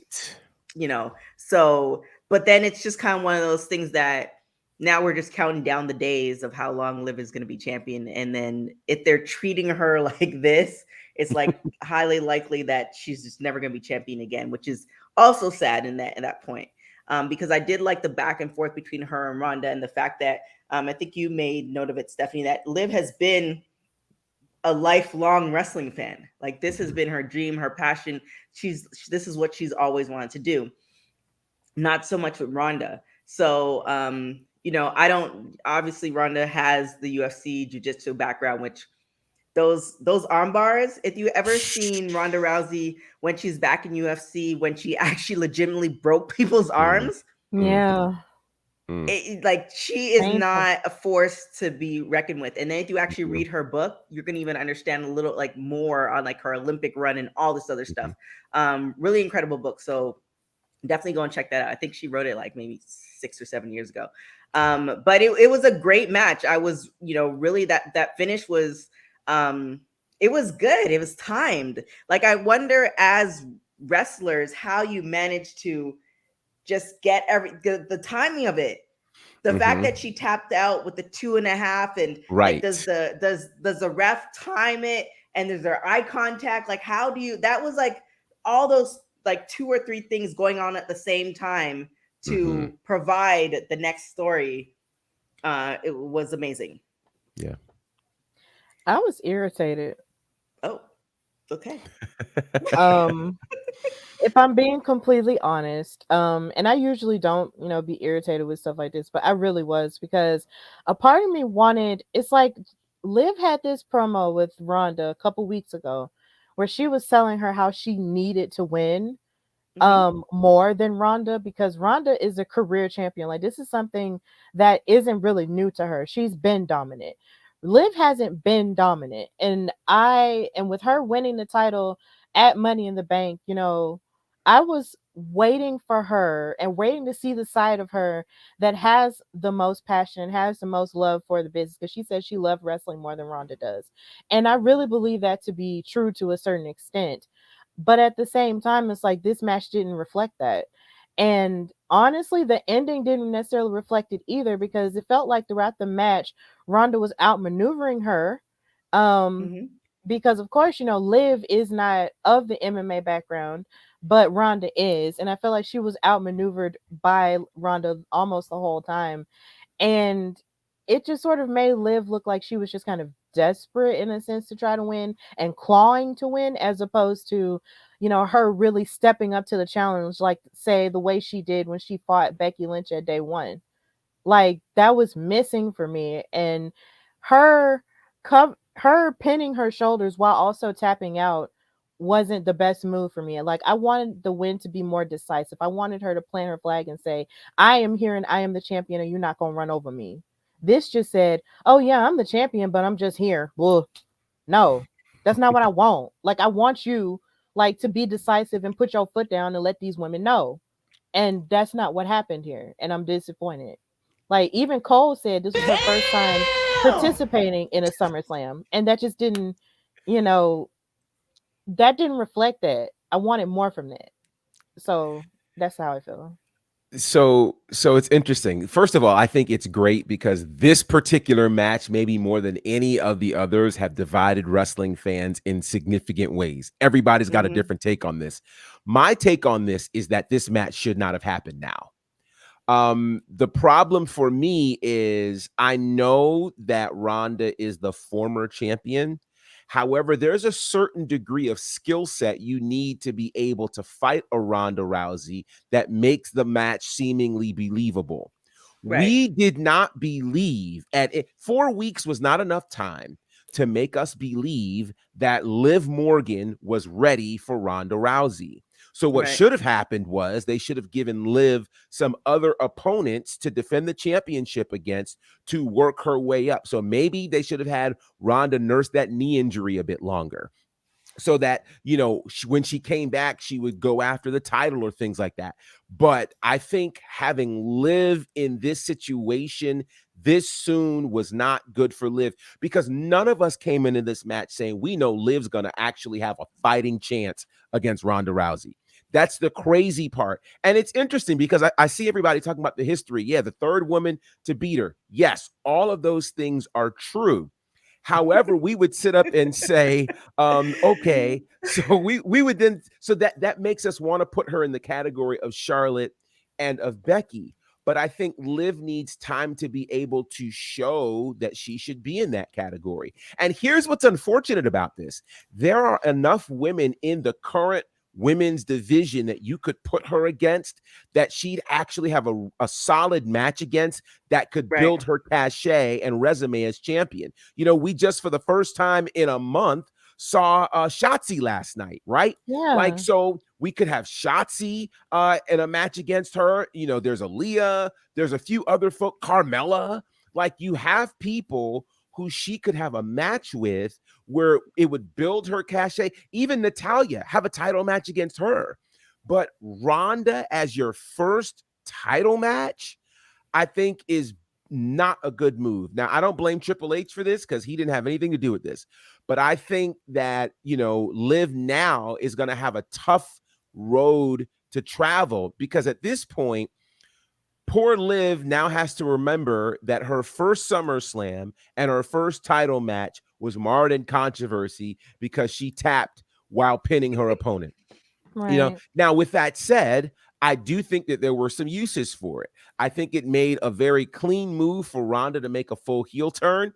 so, but then it's just kind of one of those things that now we're just counting down the days of how long Liv is going to be champion. And then if they're treating her like this, it's like highly likely that she's just never going to be champion again, which is also sad in that point. Because I did like the back and forth between her and Ronda, and the fact that I think you made note of it, Stephanie, that Liv has been a lifelong wrestling fan. Like, this has been her dream, her passion. This is what she's always wanted to do. Not so much with Ronda. So, I don't, obviously Ronda has the UFC jiu-jitsu background, which those arm bars, if you ever seen Ronda Rousey when she's back in UFC, when she actually legitimately broke people's arms, Yeah. like, she is Painful. not a force to be reckoned with. And then if you actually read her book, you're gonna even understand a little like more on like her Olympic run and all this other stuff. Really incredible book. So definitely go and check that out. I think she wrote it like maybe 6 or 7 years ago. But it was a great match. I was, really that finish was, it was good. It was timed. Like, I wonder as wrestlers how you manage to just get the timing of it. The fact that she tapped out with the 2.5, and Right. like, does the ref time it? And is there eye contact? Like, how do you? That was like all those like 2 or 3 things going on at the same time to provide the next story. It was amazing. Yeah. I was irritated. Oh, okay. If I'm being completely honest, and I usually don't, be irritated with stuff like this, but I really was, because a part of me wanted, it's like Liv had this promo with Ronda a couple weeks ago where she was telling her how she needed to win more than Ronda, because Ronda is a career champion. Like, this is something that isn't really new to her. She's been dominant. Liv hasn't been dominant. And with her winning the title at Money in the Bank, I was waiting for her and waiting to see the side of her that has the most passion, has the most love for the business, because she says she loved wrestling more than Ronda does. And I really believe that to be true to a certain extent. But at the same time, it's like this match didn't reflect that. And honestly, the ending didn't necessarily reflect it either, because it felt like throughout the match, Ronda was outmaneuvering her. Because of course, Liv is not of the MMA background, but Ronda is. And I feel like she was outmaneuvered by Ronda almost the whole time. And it just sort of made Liv look like she was just kind of desperate in a sense to try to win and clawing to win, as opposed to, her really stepping up to the challenge, like, say, the way she did when she fought Becky Lynch at day one. Like, that was missing for me. And her pinning her shoulders while also tapping out wasn't the best move for me. Like, I wanted the win to be more decisive. I wanted her to plant her flag and say, I am here and I am the champion, and you're not going to run over me. This just said, oh yeah, I'm the champion, but I'm just here. Well, no, that's not what I want. Like, I want you, like, to be decisive and put your foot down and let these women know. And that's not what happened here. And I'm disappointed. Like, even Cole said this was her first time participating in a SummerSlam. And that just didn't, that didn't reflect that. I wanted more from that. So that's how I feel. So it's interesting. First of all, I think it's great because this particular match, maybe more than any of the others, have divided wrestling fans in significant ways. Everybody's got a different take on this. My take on this is that this match should not have happened now. The problem for me is I know that Ronda is the former champion. However, there's a certain degree of skill set you need to be able to fight a Ronda Rousey that makes the match seemingly believable. Right. We did not believe 4 weeks was not enough time to make us believe that Liv Morgan was ready for Ronda Rousey. So what should have happened was they should have given Liv some other opponents to defend the championship against to work her way up. So maybe they should have had Ronda nurse that knee injury a bit longer, so that, when she came back, she would go after the title or things like that. But I think having Liv in this situation this soon was not good for Liv, because none of us came into this match saying we know Liv's going to actually have a fighting chance against Ronda Rousey. That's the crazy part. And it's interesting because I see everybody talking about the history. Yeah, the third woman to beat her. Yes, all of those things are true. However, we would sit up and say, okay, so we would then, so that makes us want to put her in the category of Charlotte and of Becky. But I think Liv needs time to be able to show that she should be in that category. And here's what's unfortunate about this. There are enough women in the current women's division that you could put her against, that she'd actually have a solid match against, that could build her cachet and resume as champion. You know, we just, for the first time in a month, saw Shotzi last night, right? Yeah. Like, so we could have Shotzi in a match against her. You know, there's Aaliyah, there's a few other folk, Carmella. Like, you have people who she could have a match with where it would build her cachet. Even Natalya, have a title match against her. But Ronda as your first title match, I think is not a good move. Now, I don't blame Triple H for this because he didn't have anything to do with this. But I think that, you know, Liv now is going to have a tough road to travel, because at this point, poor Liv now has to remember that her first SummerSlam and her first title match was marred in controversy because she tapped while pinning her opponent. Right. You know, now with that said, I do think that there were some uses for it. I think it made a very clean move for Ronda to make a full heel turn,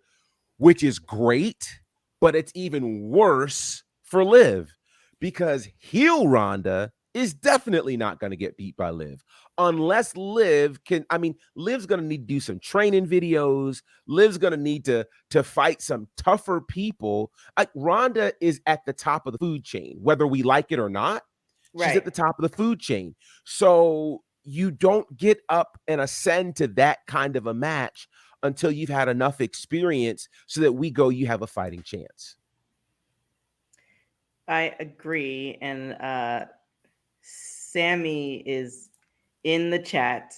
which is great, but it's even worse for Liv, because heel Ronda is definitely not going to get beat by Liv unless Liv can. I mean, Liv's going to need to do some training videos. Liv's going to need to fight some tougher people. Like, Ronda is at the top of the food chain, whether we like it or not. She's at the top of the food chain. So you don't get up and ascend to that kind of a match until you've had enough experience so that we go, you have a fighting chance. I agree. And Sammy is in the chat,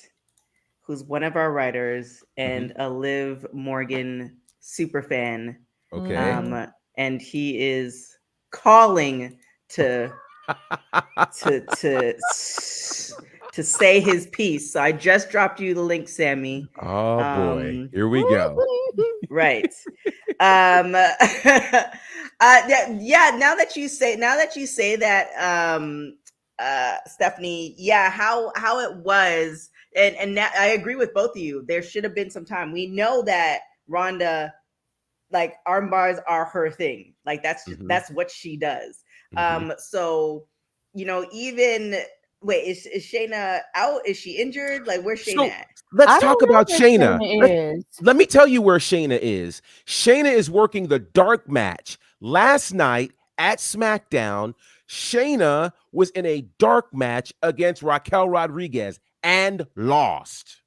who's one of our writers and a Liv Morgan super fan. Okay. And he is calling to say his piece. So I just dropped you the link, Sammy. Oh boy, here we go. Right. Yeah, now that you say that, Stephanie, yeah, how it was, and now I agree with both of you. There should have been some time. We know that Ronda, like, arm bars are her thing. Like, that's what she does. So, you know, even wait, is Shayna out? Is she injured? Like, where's Shayna at? Let's talk about Shayna. Let me tell you where Shayna is. Shayna is working the dark match. Last night at SmackDown, Shayna was in a dark match against Raquel Rodriguez and lost.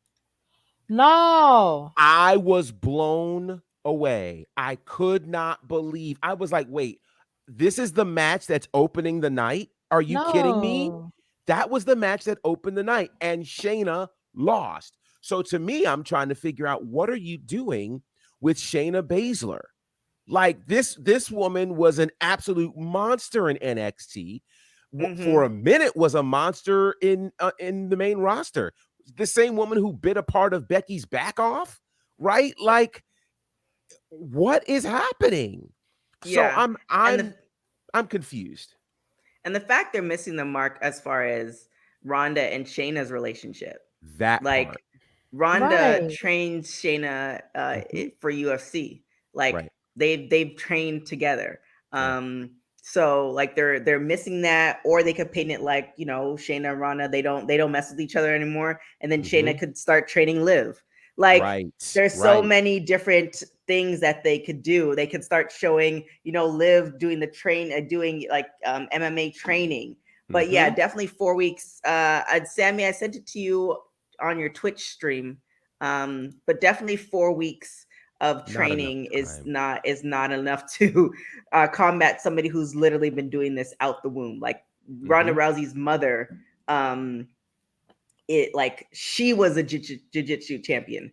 No. I was blown away. I could not believe. I was like, wait, this is the match that's opening the night? Are you kidding me? That was the match that opened the night, and Shayna lost. So to me, I'm trying to figure out, what are you doing with Shayna Baszler? Like, this woman was an absolute monster in NXT. For a minute was a monster in the main roster. The same woman who bit a part of Becky's back off, right? Like, what is happening? Yeah. So I'm confused. And the fact they're missing the mark as far as Ronda and Shayna's relationship. That like part. Ronda trains Shayna for UFC. Like, they've trained together. So like they're missing that, or they could paint it like, you know, Shayna and Ronda, they don't mess with each other anymore, and then Shayna could start training Liv. Like, there's so many different things that they could do. They could start showing, you know, Liv doing doing like MMA training. But yeah, definitely 4 weeks. Sammy, I sent it to you on your Twitch stream. But definitely 4 weeks of training is not enough to combat somebody who's literally been doing this out the womb. Like, Ronda Rousey's mother, she was a jiu-jitsu champion.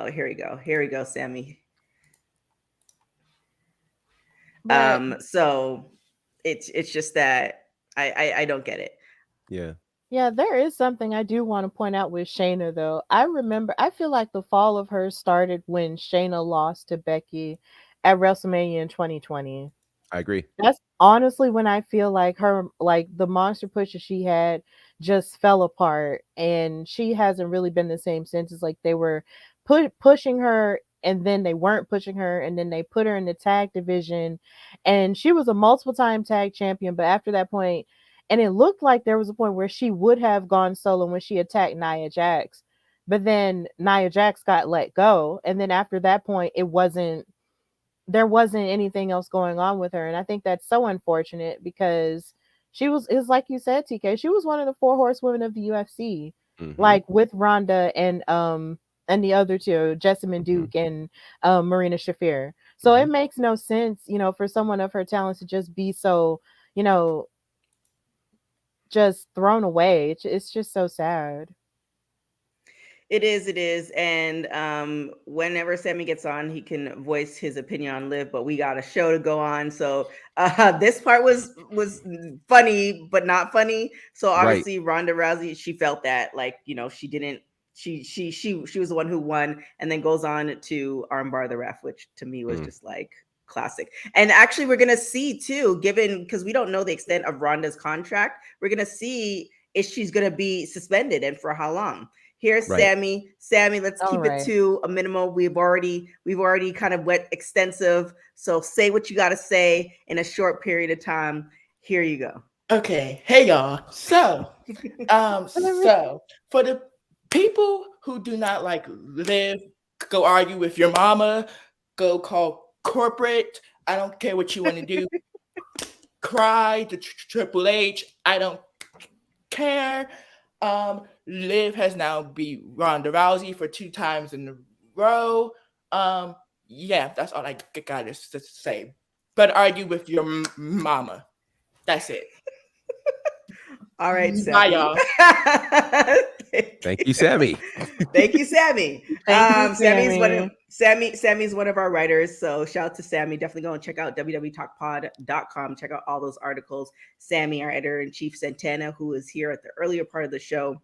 Oh, here we go, Sammy. So it's just that I don't get it. Yeah. Yeah, there is something I do want to point out with Shayna though. I feel like the fall of her started when Shayna lost to Becky at WrestleMania in 2020. I agree. That's honestly when I feel like her, like the monster push that she had just fell apart, and she hasn't really been the same since. It's like they were pushing her, and then they weren't pushing her, and then they put her in the tag division, and she was a multiple time tag champion. But after that point, and it looked like there was a point where she would have gone solo when she attacked Nia Jax, but then Nia Jax got let go, and then after that point, there wasn't anything else going on with her. And I think that's so unfortunate because it's like you said, TK, she was one of the four horsewomen of the UFC, like with Ronda and the other two, Jessamine Duke and Marina Shafir. So it makes no sense, for someone of her talents to just be so, just thrown away. It's just so sad. It is. And whenever Sammy gets on, he can voice his opinion on Liv, but we got a show to go on. So this part was funny, but not funny. So obviously Ronda Rousey, she felt that, like, she didn't, she was the one who won, and then goes on to armbar the ref, which to me was just like classic. And actually we're gonna see too, given, because we don't know the extent of Ronda's contract, we're gonna see if she's gonna be suspended and for how long. Here's Sammy. Sammy, let's keep it to a minimum. We've already kind of went extensive. So say what you got to say in a short period of time. Here you go. Okay. Hey y'all. So for the people who do not like Liv, go argue with your mama, go call corporate. I don't care what you want to do. Cry to Triple H. I don't care. Liv has now beat Ronda Rousey for 2 times in a row. Yeah, that's all I got to say. But argue with your mama. That's it. All right, Bye, y'all. Thank you, Sammy. Thank you, Sammy. Sammy. Sammy's one of our writers, so shout out to Sammy. Definitely go and check out www.talkpod.com. Check out all those articles. Sammy, our editor-in-chief, Santana, who is here at the earlier part of the show.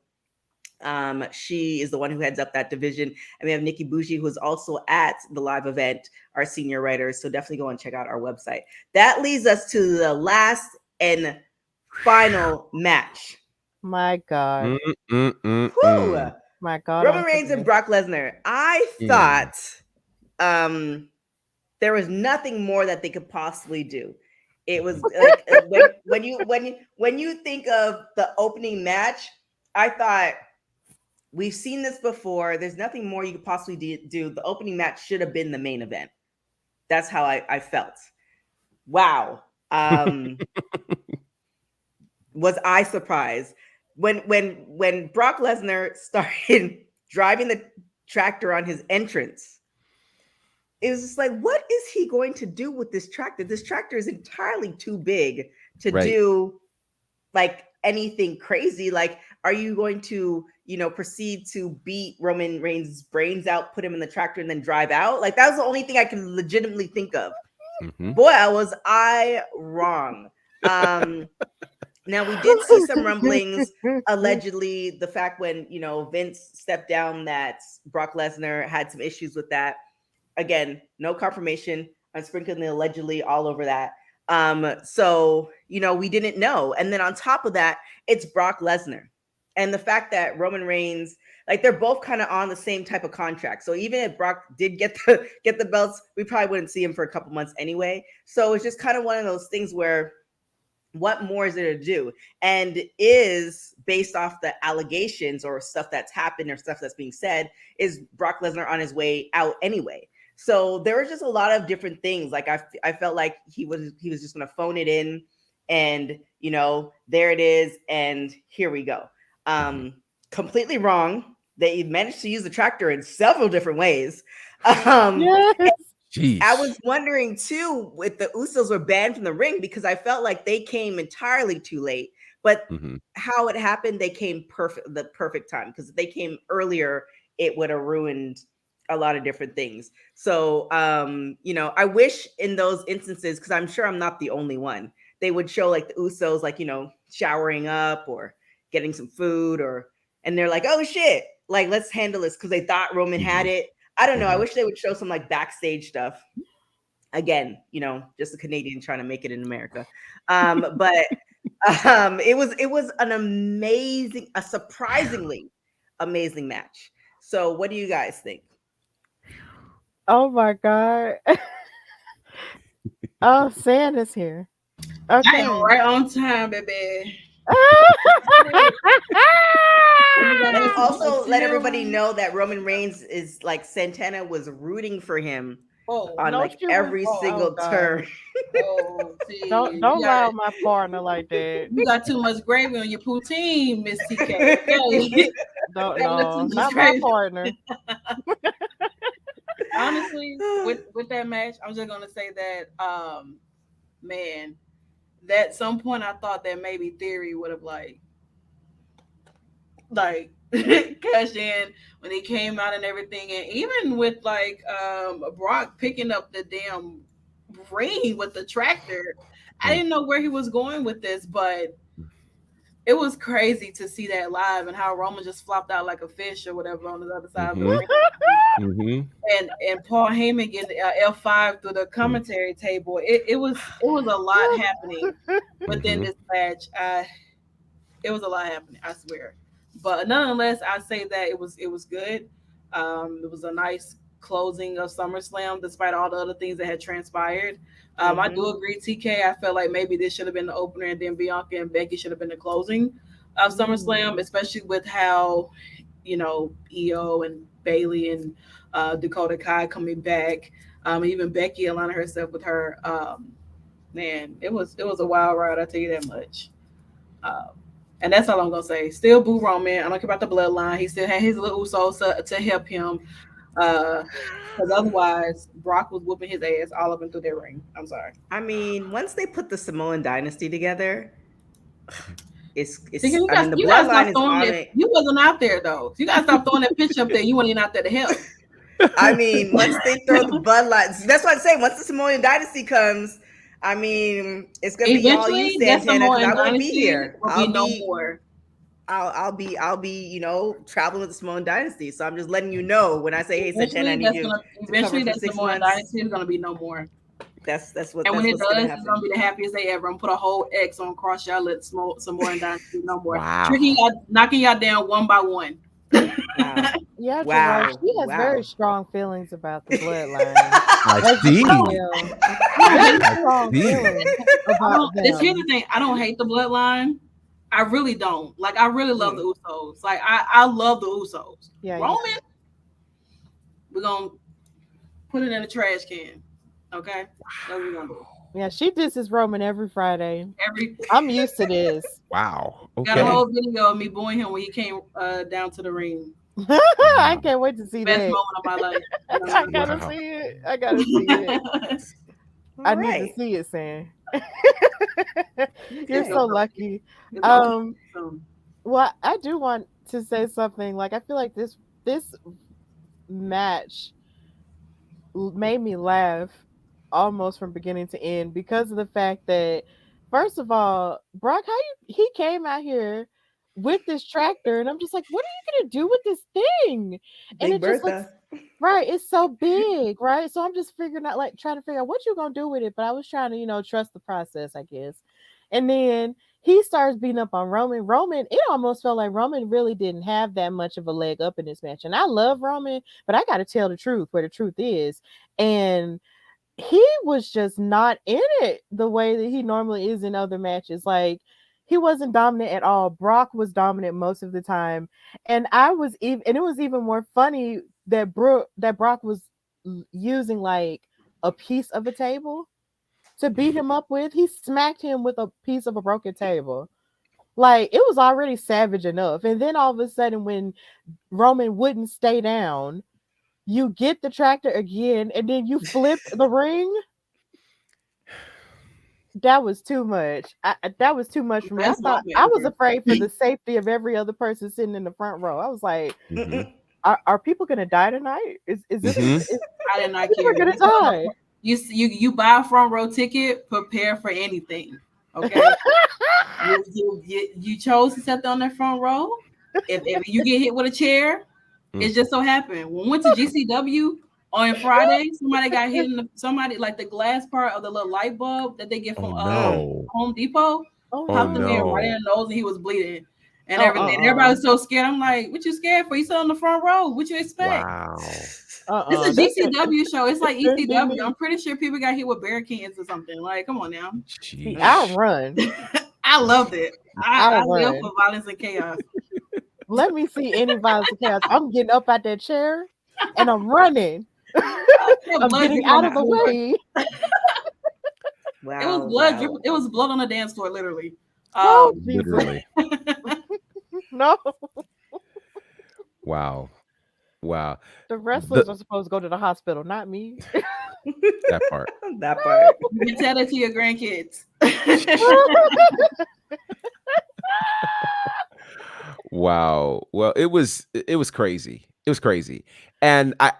She is the one who heads up that division. And we have Nikki Bougie, who is also at the live event, our senior writer. So definitely go and check out our website. That leads us to the last and final match. My God. My God. Roman Reigns and Brock Lesnar. I thought there was nothing more that they could possibly do. It was like when you think of the opening match, I thought, we've seen this before. There's nothing more you could possibly do. The opening match should have been the main event. That's how I felt. Wow. Was I surprised when Brock Lesnar started driving the tractor on his entrance? It was just like, what is he going to do with this tractor? This tractor is entirely too big to do like anything crazy. Like, are you going to, proceed to beat Roman Reigns' brains out, put him in the tractor, and then drive out? Like, that was the only thing I can legitimately think of. Boy, was I wrong. Now, we did see some rumblings, allegedly, the fact when, Vince stepped down, that Brock Lesnar had some issues with that. Again, no confirmation. I'm sprinkling the allegedly all over that. So, we didn't know. And then on top of that, it's Brock Lesnar. And the fact that Roman Reigns, like, they're both kind of on the same type of contract. So even if Brock did get the belts, we probably wouldn't see him for a couple months anyway. So it's just kind of one of those things where, what more is there to do? And is, based off the allegations or stuff that's happened or stuff that's being said, is Brock Lesnar on his way out anyway? So there was just a lot of different things. Like, I felt like he was just going to phone it in, and there it is, and here we go. Completely wrong. They managed to use the tractor in several different ways. Jeez. I was wondering too, if the Usos were banned from the ring, because I felt like they came entirely too late. But how it happened, they came the perfect time, because if they came earlier, it would have ruined a lot of different things. So, I wish in those instances, because I'm sure I'm not the only one, they would show like the Usos, like, showering up or getting some food, and they're like, oh shit, like, let's handle this, because they thought Roman had it. I don't know. I wish they would show some like backstage stuff. Again, just a Canadian trying to make it in America. But it was a surprisingly amazing match. So what do you guys think? Oh my God. Oh, Sam is here. Okay. I am right on time, baby. Let's also let everybody know that Roman Reigns is like, Santana was rooting for him on like every single turn. Don't lie on my partner like that. You got too much gravy on your poutine, Miss TK. Okay. No, not my partner. Honestly, with that match, I'm just gonna say that man, that some point I thought that maybe Theory would have like cashed in when he came out and everything, and even with like Brock picking up the damn ring with the tractor. I didn't know where he was going with this, but it was crazy to see that live and how Roman just flopped out like a fish or whatever on the other side of the ring. And Paul Heyman getting F5 through the commentary table. It was a lot happening within this match. It was a lot happening, I swear. But nonetheless, I say that it was good. It was a nice closing of SummerSlam, despite all the other things that had transpired. I do agree, TK. I felt like maybe this should have been the opener, and then Bianca and Becky should have been the closing of SummerSlam, especially with how, Io and Bayley and Dakota Kai coming back. Even Becky aligning herself with her. Man, it was a wild ride. I tell you that much. And that's all I'm gonna say. Still boo Roman. I don't care about the bloodline. He still had his little Usos to help him. Because otherwise, Brock was whooping his ass all up and through their ring. I'm sorry. I mean, once they put the Samoan dynasty together, it's the bloodline is on it. You wasn't out there though. You gotta stop throwing that picture up there. You weren't even out there to help. I mean, once they throw the bloodline, that's what I'm saying. Once the Samoan dynasty comes, I mean, it's gonna be all you, Santana. I won't be here. I'll be traveling with the Samoan dynasty. So I'm just letting you know when I say, hey, Santana, I need you. Eventually, that Samoan dynasty is gonna be no more. That's what. And when it does, it's gonna be the happiest day ever. I'm gonna put a whole X on cross y'all. Let Samoan dynasty no more. Wow. Knocking y'all down one by one. Wow. Yeah, wow. She has very strong feelings about the bloodline. I see. Here's the thing. I don't hate the bloodline. I really don't. Like, I really love the Usos. Like, I love the Usos. Yeah, Roman, we're gonna put it in the trash can. Okay? That's what we're gonna do. Yeah, she disses Roman every Friday. I'm used to this. Wow. Okay. Got a whole video of me booing him when he came down to the ring. I can't wait to see Best that. moment of my life. I gotta see it. I need to see it, Sam. You're so lucky. Well, I do want to say something. Like, I feel like this match made me laugh almost from beginning to end because of the fact that, first of all, Brock, he came out here with this tractor, and I'm just like, what are you gonna do with this thing? And it just looks right. It's so big, right? So I'm just trying to figure out what you're gonna do with it. But I was trying to, trust the process, I guess. And then he starts beating up on Roman. It almost felt like Roman really didn't have that much of a leg up in this match. And I love Roman, but I got to tell the truth where the truth is. And he was just not in it the way that he normally is in other matches. Like, he wasn't dominant at all. Brock was dominant most of the time. And it was even more funny that Brock was using like a piece of a table to beat him up with. He smacked him with a piece of a broken table. Like, it was already savage enough. And then all of a sudden, when Roman wouldn't stay down, you get the tractor again, and then you flip the ring. That was too much. That was too much for me. I was afraid for the safety of every other person sitting in the front row. I was like, are people gonna die tonight? Is this? I did not care. People are gonna die. You buy a front row ticket, prepare for anything. Okay, you chose to sit on that front row. If you get hit with a chair, it just so happened. When we went to GCW on Friday, somebody got hit in somebody like the glass part of the little light bulb that they get from Home Depot. Popped the man right in the nose and he was bleeding. And everything. Everybody was so scared. I'm like, what you scared for? You sit on the front row. What you expect? Wow. It's a GCW show. It's like ECW. I'm pretty sure people got hit with bear cans or something. Like, come on now. See, I'll run. I loved it. I live for violence and chaos. Let me see any violence and chaos. I'm getting up out that chair and I'm running. I'm getting out of the way. Wow. It was blood. It was blood on the dance floor, literally. Literally. No. Wow. The wrestlers are supposed to go to the hospital, not me. That part. That part. You can tell that to your grandkids. Wow. Well, it was crazy. It was crazy. And I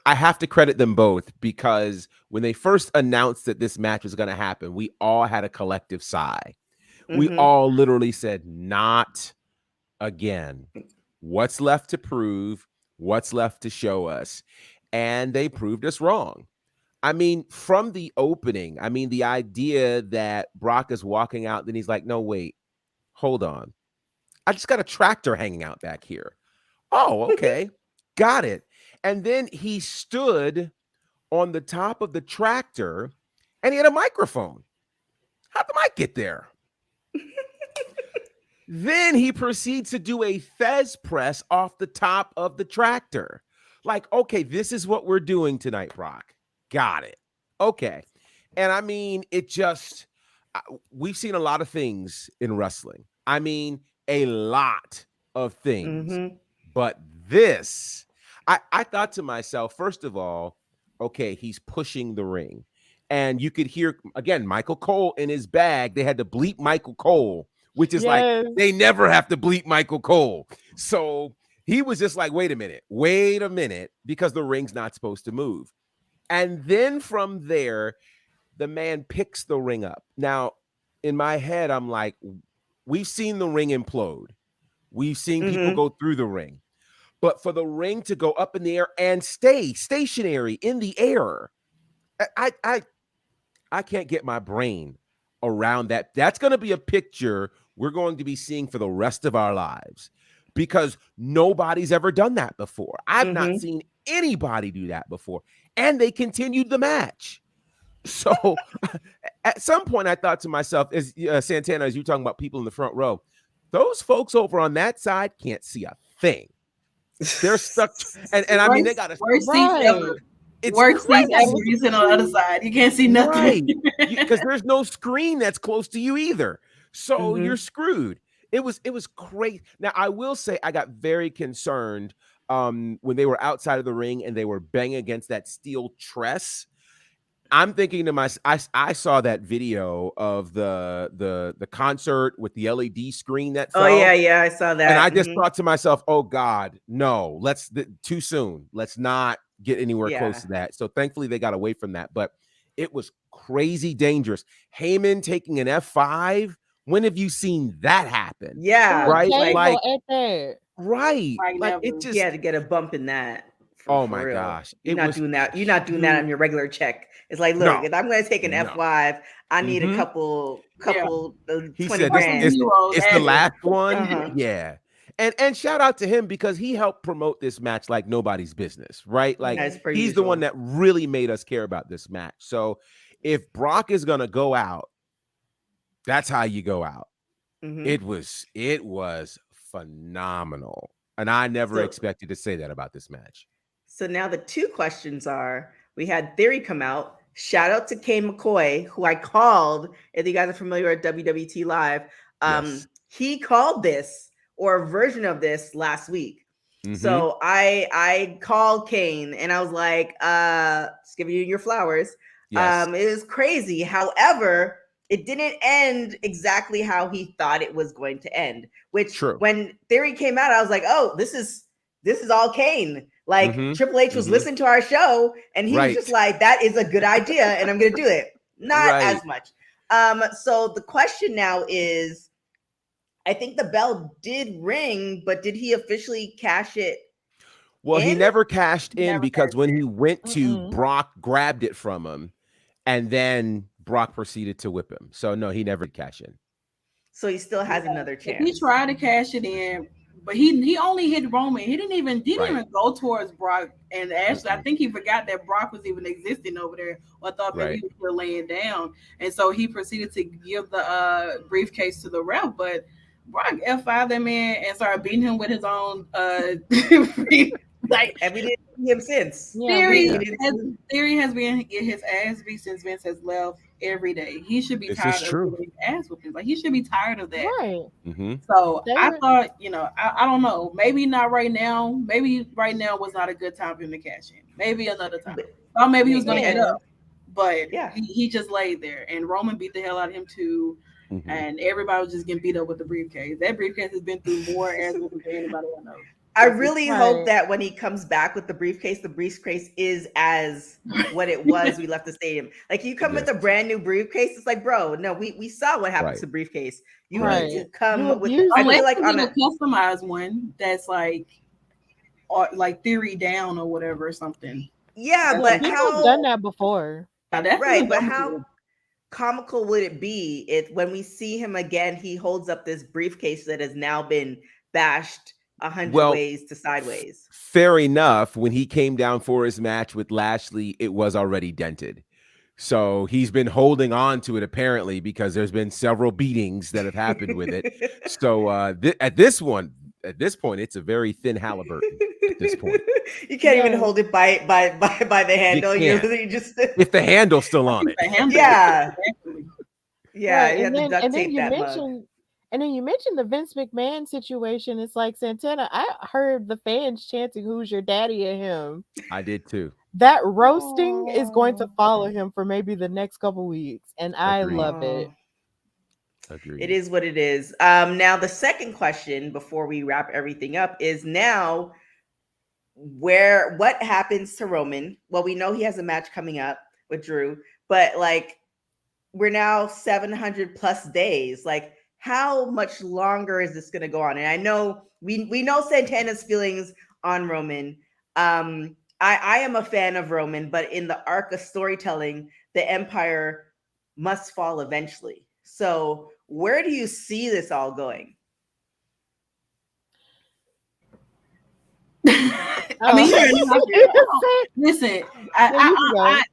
have to credit them both because when they first announced that this match was going to happen, we all had a collective sigh. We all literally said, not again. What's left to prove? What's left to show us? And they proved us wrong. I mean, from the opening, I mean, the idea that Brock is walking out, then he's like, no, wait, hold on. I just got a tractor hanging out back here. Oh, okay. Got it. And then he stood on the top of the tractor and he had a microphone. How'd the mic get there? Then he proceeds to do a Fez press off the top of the tractor. Like, okay, this is what we're doing tonight, Brock. Got it. Okay. And I mean, it just, we've seen a lot of things in wrestling. I mean, a lot of things. But this, I thought to myself, first of all, okay, he's pushing the ring. And you could hear, again, Michael Cole in his bag. They had to bleep Michael Cole, which is like, they never have to bleep Michael Cole. So he was just like, wait a minute, because the ring's not supposed to move. And then from there, the man picks the ring up. Now, in my head, I'm like, we've seen the ring implode. We've seen people go through the ring. But for the ring to go up in the air and stay stationary in the air, I can't get my brain around that. That's going to be a picture we're going to be seeing for the rest of our lives because nobody's ever done that before. I've not seen anybody do that before. And they continued the match. So at some point I thought to myself, as Santana, as you talking about people in the front row, those folks over on that side can't see a thing. They're stuck. And I mean, they got a worst seats ever. It's worst seats ever. You sit on the other side. You can't see nothing. Because there's no screen that's close to you either. So you're screwed. It was crazy. Now, I will say I got very concerned when they were outside of the ring and they were banging against that steel truss. I'm thinking to myself, I saw that video of the concert with the LED screen that fell. Oh yeah, I saw that. And I just thought to myself, oh God, no, too soon. Let's not get anywhere close to that. So thankfully they got away from that, but it was crazy dangerous. Heyman taking an F5. When have you seen that happen? Yeah, right. Like right. Like it just had to get a bump in that. Oh my gosh. You're not doing that. You're not doing that on your regular check. It's like, look, if I'm going to take an F5, I need a couple he 20 said grand. It's the last one. Yeah. And shout out to him because he helped promote this match like nobody's business, right? Like he's the one that really made us care about this match. So if Brock is going to go out, that's how you go out. It was phenomenal. And I never expected to say that about this match. So now the two questions are, we had Theory come out. Shout out to Kane McCoy, who I called, if you guys are familiar with WWT Live. He called this or a version of this last week. So I called Kane and I was like, just giving you your flowers. It was crazy. However, it didn't end exactly how he thought it was going to end, which when Theory came out, I was like, oh, this is all Kane. Like Triple H was listening to our show and he was just like, that is a good idea and I'm going to do it. Not as much. So the question now is, I think the bell did ring, but did he officially cash it? Well, he in? never cashed in Never because cashed when he went to, Mm-mm. Brock grabbed it from him, and then Brock proceeded to whip him. So no, he never did cash in. So he still has another If he chance. tried to cash it in, but he only hit Roman. He didn't even Right. go towards Brock and Ashley. I Mm-mm. think he forgot that Brock was even existing over there, or thought maybe Right. he was still laying down. And so he proceeded to give the briefcase to the ref, but Brock F5 that man and started beating him with his own like And we didn't see him since. Yeah, Theory we didn't see him. Theory has been getting his ass beat since Vince has left every day. He should be This tired is of true. getting his ass whooping. Like he should be tired of that. right. Mm-hmm. So They I were thought, I don't know. Maybe not right now. Maybe right now was not a good time for him to cash in. Maybe another time. Or maybe he was going to get Yeah. up. But Yeah. he just laid there. And Roman beat the hell out of him too. Mm-hmm. And everybody was just getting beat up with the briefcase. That briefcase has been through more ass whooping than anybody I know. I really Right. hope that when he comes back with the briefcase is as what it was we left the stadium. Like you come with a brand new briefcase, it's like, bro, no, we saw what happened Right. to the briefcase. You Right. need to come You with. abused I it. Unless feel like you on get a a customized one that's like Theory down or whatever or something. yeah, Yeah, but people have done how that before. Now, that's right? But dumb. how comical would it be if when we see him again, he holds up this briefcase that has now been bashed 100 Well, ways to sideways? fair enough. When he came down for his match with Lashley, it was already dented. So he's been holding on to it apparently because there's been several beatings that have happened with it. So at this point, it's a very thin Halliburton. At this point, You can't even Yes. hold it by the handle. You can't. just if the handle's still on it. The handle. Yeah. Exactly. yeah, Right. you have to duct And then tape you that mug. mentioned the Vince McMahon situation. It's like, Santana, I heard the fans chanting "Who's your daddy?" at him. I did too. That roasting is going to Oh. follow him for maybe the next couple weeks, and I Agreed. love it. Agreed. It is what it is. Now the second question before we wrap everything up is now what happens to Roman? Well, we know he has a match coming up with Drew, but like we're now 700 plus days. Like how much longer is this going to go on? And I know we know Santana's feelings on Roman. I am a fan of Roman, but in the arc of storytelling, the Empire must fall eventually. So where do you see this all going? I mean, listen, I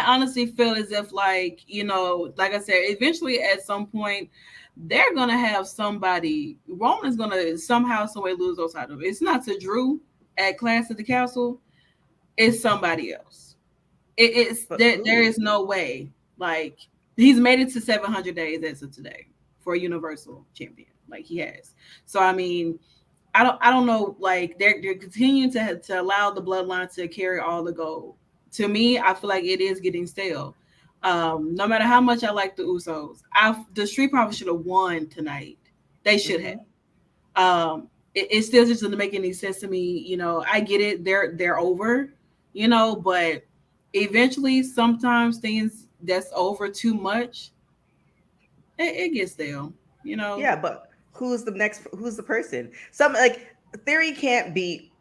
honestly feel as if like I said, eventually at some point they're gonna have somebody. Roman's gonna somehow, some way lose those titles. It's not to Drew at Clash at the Castle. It's somebody else. There is no way. Like he's made it to 700 days as of today for a Universal Champion. Like he has. So I mean, I don't know. Like they're continuing to allow the bloodline to carry all the gold. To me, I feel like it is getting stale. No matter how much I like the Usos, the Street Profits should have won tonight. They should have. It still just doesn't make any sense to me. I get it. They're over. But eventually, sometimes things that's over too much, it gets stale. Yeah, but who's the person? Some like Theory can't beat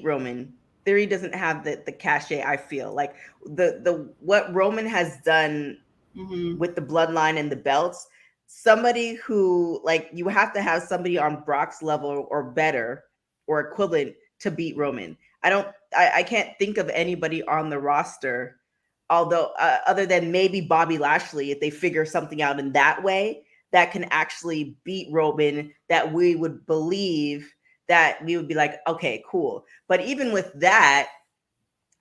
Roman. Theory doesn't have the cachet. I feel like the what Roman has done with the bloodline and the belts. Somebody who like you have to have somebody on Brock's level or better or equivalent to beat Roman. I can't think of anybody on the roster, although other than maybe Bobby Lashley, if they figure something out in that way, that can actually beat Roman, that we would believe, that we would be like, okay, cool. But even with that,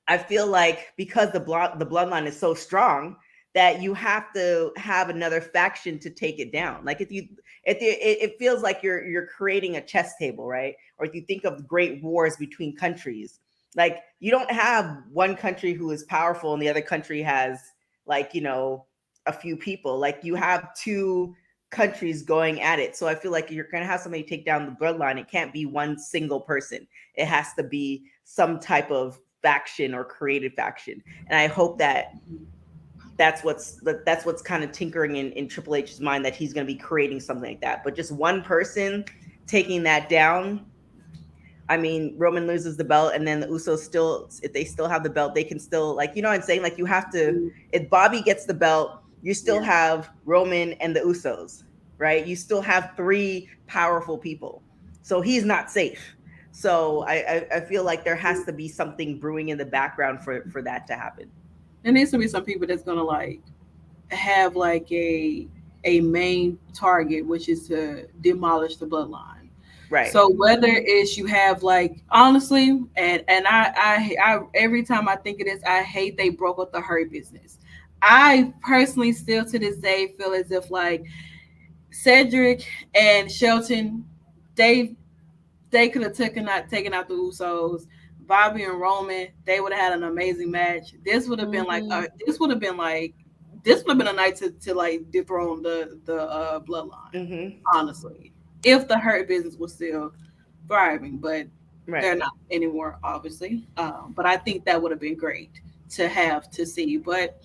I feel like because the bloodline is so strong that you have to have another faction to take it down. Like it feels like you're creating a chess table, right? Or if you think of great wars between countries, like you don't have one country who is powerful and the other country has like, a few people. Like you have two countries going at it. So I feel like you're going to have somebody take down the bloodline. It can't be one single person. It has to be some type of faction or creative faction. And I hope that that's what's kind of tinkering in Triple H's mind, that he's going to be creating something like that. But just one person taking that down. I mean, Roman loses the belt, and then the Usos still, if they still have the belt, they can still, like, you know what I'm saying? Like, you have to, if Bobby gets the belt, you still have Roman and the Usos, right? You still have three powerful people. So he's not safe. So I feel like there has to be something brewing in the background for that to happen. There needs to be some people that's gonna like have like a main target, which is to demolish the bloodline. Right. So whether it's you have like, honestly, and I every time I think of this, I hate they broke up the Hurt Business. I personally still to this day feel as if like Cedric and Shelton, they could have taken out the Usos. Bobby and Roman, they would have had an amazing match. This would have been like this would have been a night to like dethrone the bloodline. Honestly, if the Hurt Business was still thriving, but they're not anymore, obviously. But I think that would have been great to see. But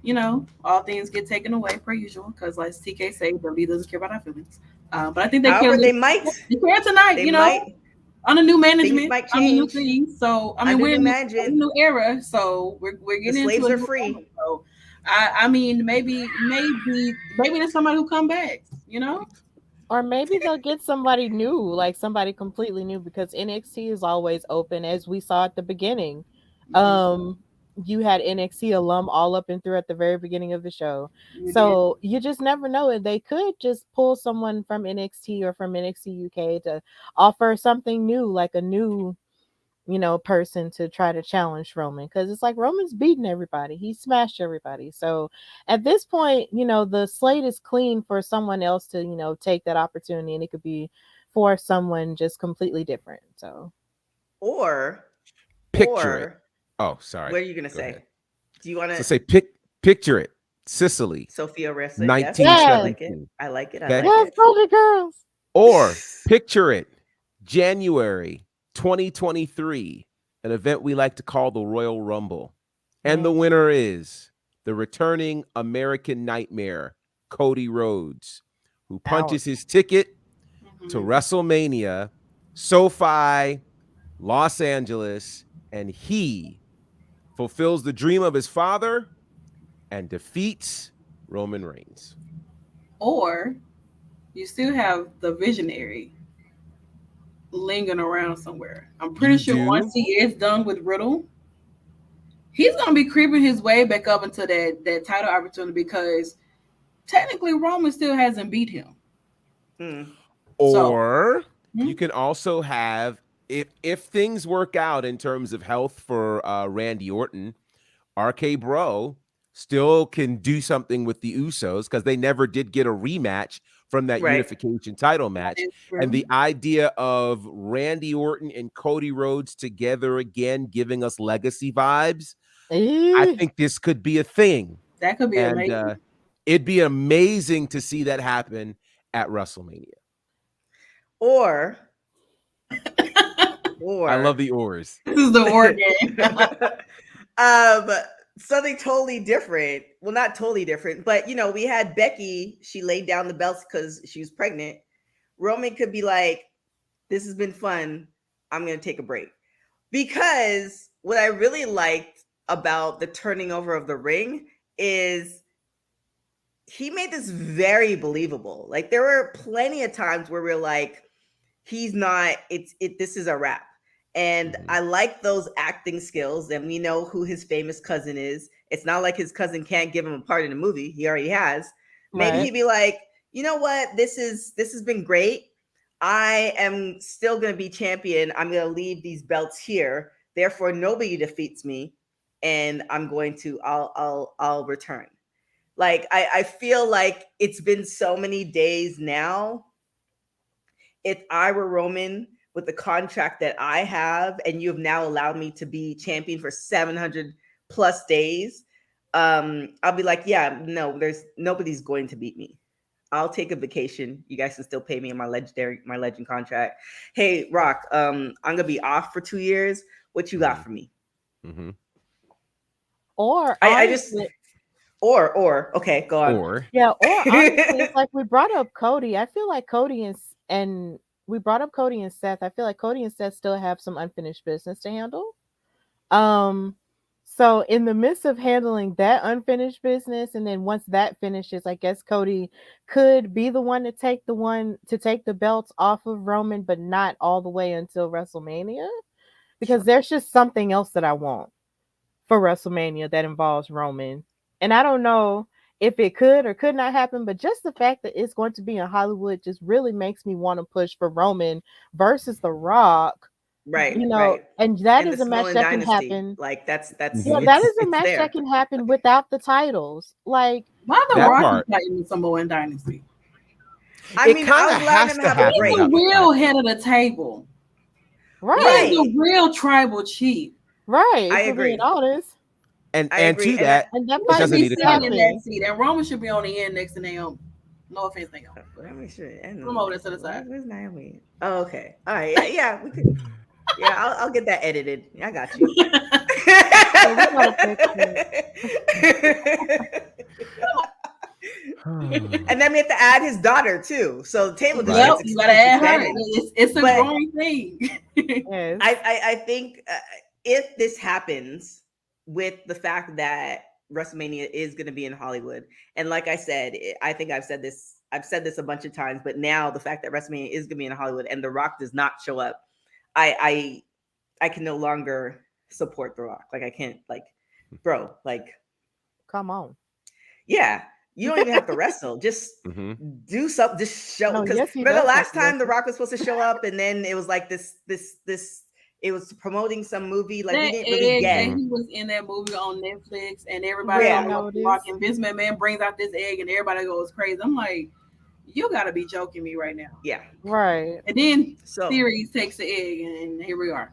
you know, all things get taken away per usual, because like TK say, WWE doesn't care about our feelings. But I think they care. They might. They care tonight. They you know. might. On a new management, Things might change. New things. So I mean, we're in a new era. So we're getting the slaves into are free. Era, so I mean, maybe there's somebody who come back. You know, or maybe they'll get somebody new, like somebody completely new, because NXT is always open, as we saw at the beginning. You had NXT alum all up and through at the very beginning of the show. You just never know. And they could just pull someone from NXT or from NXT UK to offer something new, like a new, you know, person to try to challenge Roman. Because it's like Roman's beating everybody. He smashed everybody. So at this point, you know, the slate is clean for someone else to, you know, take that opportunity. And it could be for someone just completely different. So. Or picture it. Oh, sorry. What are you going to say? Ahead. Do you want to say picture it? Sicily. Sophia Wrestling. 1917. I like it. Okay? Yes, Golden Girls. Or picture it. January 2023. An event we like to call the Royal Rumble. And the winner is the returning American Nightmare, Cody Rhodes, who punches his ticket to WrestleMania, SoFi, Los Angeles, and he fulfills the dream of his father and defeats Roman Reigns. Or you still have the Visionary lingering around somewhere. I'm pretty sure once he is done with Riddle, he's going to be creeping his way back up into that title opportunity, because technically Roman still hasn't beat him. Or you can also have, if things work out in terms of health for Randy Orton, RK Bro still can do something with the Usos, because they never did get a rematch from that unification title match. And the idea of Randy Orton and Cody Rhodes together again, giving us legacy vibes, I think this could be a thing. That could be amazing. It'd be amazing to see that happen at WrestleMania. Or I love the ors. This is the or game. Something totally different. Well, not totally different, but you know, we had Becky. She laid down the belts because she was pregnant. Roman could be like, "This has been fun. I'm going to take a break." Because what I really liked about the turning over of the ring is he made this very believable. Like, there were plenty of times where we're like, he's not, this is a wrap. And I like those acting skills. And we know who his famous cousin is. It's not like his cousin can't give him a part in the movie. He already has. Maybe he'd be like, you know what? This has been great. I am still going to be champion. I'm going to leave these belts here. Therefore, nobody defeats me. And I'm going to, I'll return. Like, I feel like it's been so many days now. If I were Roman with the contract that I have, and you have now allowed me to be champion for 700 plus days, I'll be like, yeah, no, nobody's going to beat me. I'll take a vacation. You guys can still pay me in my legend contract. Hey, Rock, I'm gonna be off for 2 years. What you got for me? Or I just Or okay, go on. Or Yeah, or honestly, it's like we brought up Cody. I feel like Cody and we brought up Cody and Seth. I feel like Cody and Seth still have some unfinished business to handle. Um, so in the midst of handling that unfinished business, and then once that finishes, I guess Cody could be the one to take the belts off of Roman, but not all the way until WrestleMania, because there's just something else that I want for WrestleMania that involves Roman, and I don't know if it could or could not happen, but just the fact that it's going to be in Hollywood just really makes me want to push for Roman versus The Rock. Right, Right. And that and is the a match Samoan that can dynasty. happen. Like that's Yeah, that is a match that can happen without the titles. Like, why the That Rock part. is fighting the Samoan dynasty? I mean, I was allowing him to have a He's break. the real head of the table. right. He's the real tribal chief. Right. I If we're agree. being honest. and I and agree. to that, And that it might doesn't be need a sitting in title. that seat, and Roman should be on the end next to Naomi. No offense, Naomi. Let me sure. Promote it to the side. Where's Naomi? Oh, okay. All right. Yeah, we could. Yeah, I'll get that edited. I got you. And then we have to add his daughter too. So the table just Yep, gets you gotta add her. expanded. It's a growing thing. Yes. I think if this happens with the fact that WrestleMania is going to be in Hollywood, and like I said, I think I've said this a bunch of times, but now the fact that WrestleMania is going to be in Hollywood and The Rock does not show up, I can no longer support The Rock. Like I can't, like, bro, like, come on. Yeah. You don't even have to wrestle. Just do something. Just show. Because remember the last time The Rock was supposed to show up, and then it was like this. It was promoting some movie. Like we didn't really get. He was in that movie on Netflix, and everybody on The Rock, and Vince McMahon brings out this egg, and everybody goes crazy. I'm like, you got to be joking me right now. Yeah. Right. And then Series takes the egg, and here we are.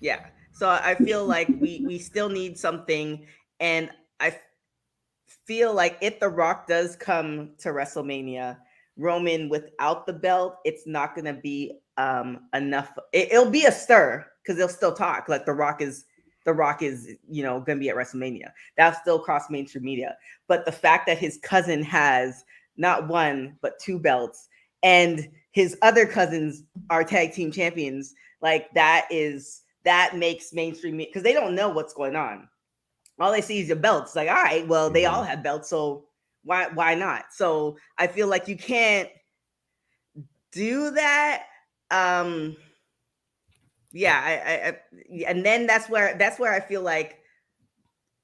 Yeah. So I feel like we still need something, and I feel like if The Rock does come to WrestleMania, Roman without the belt, it's not going to be enough. It'll be a stir because they'll still talk. Like The Rock is, going to be at WrestleMania. That'll still cross mainstream media. But the fact that his cousin has not one but two belts, and his other cousins are tag team champions, like that makes mainstream media, because they don't know what's going on. All they see is your belts. Like, all right, well, they all have belts, so why not? So I feel like you can't do that. And then that's where I feel like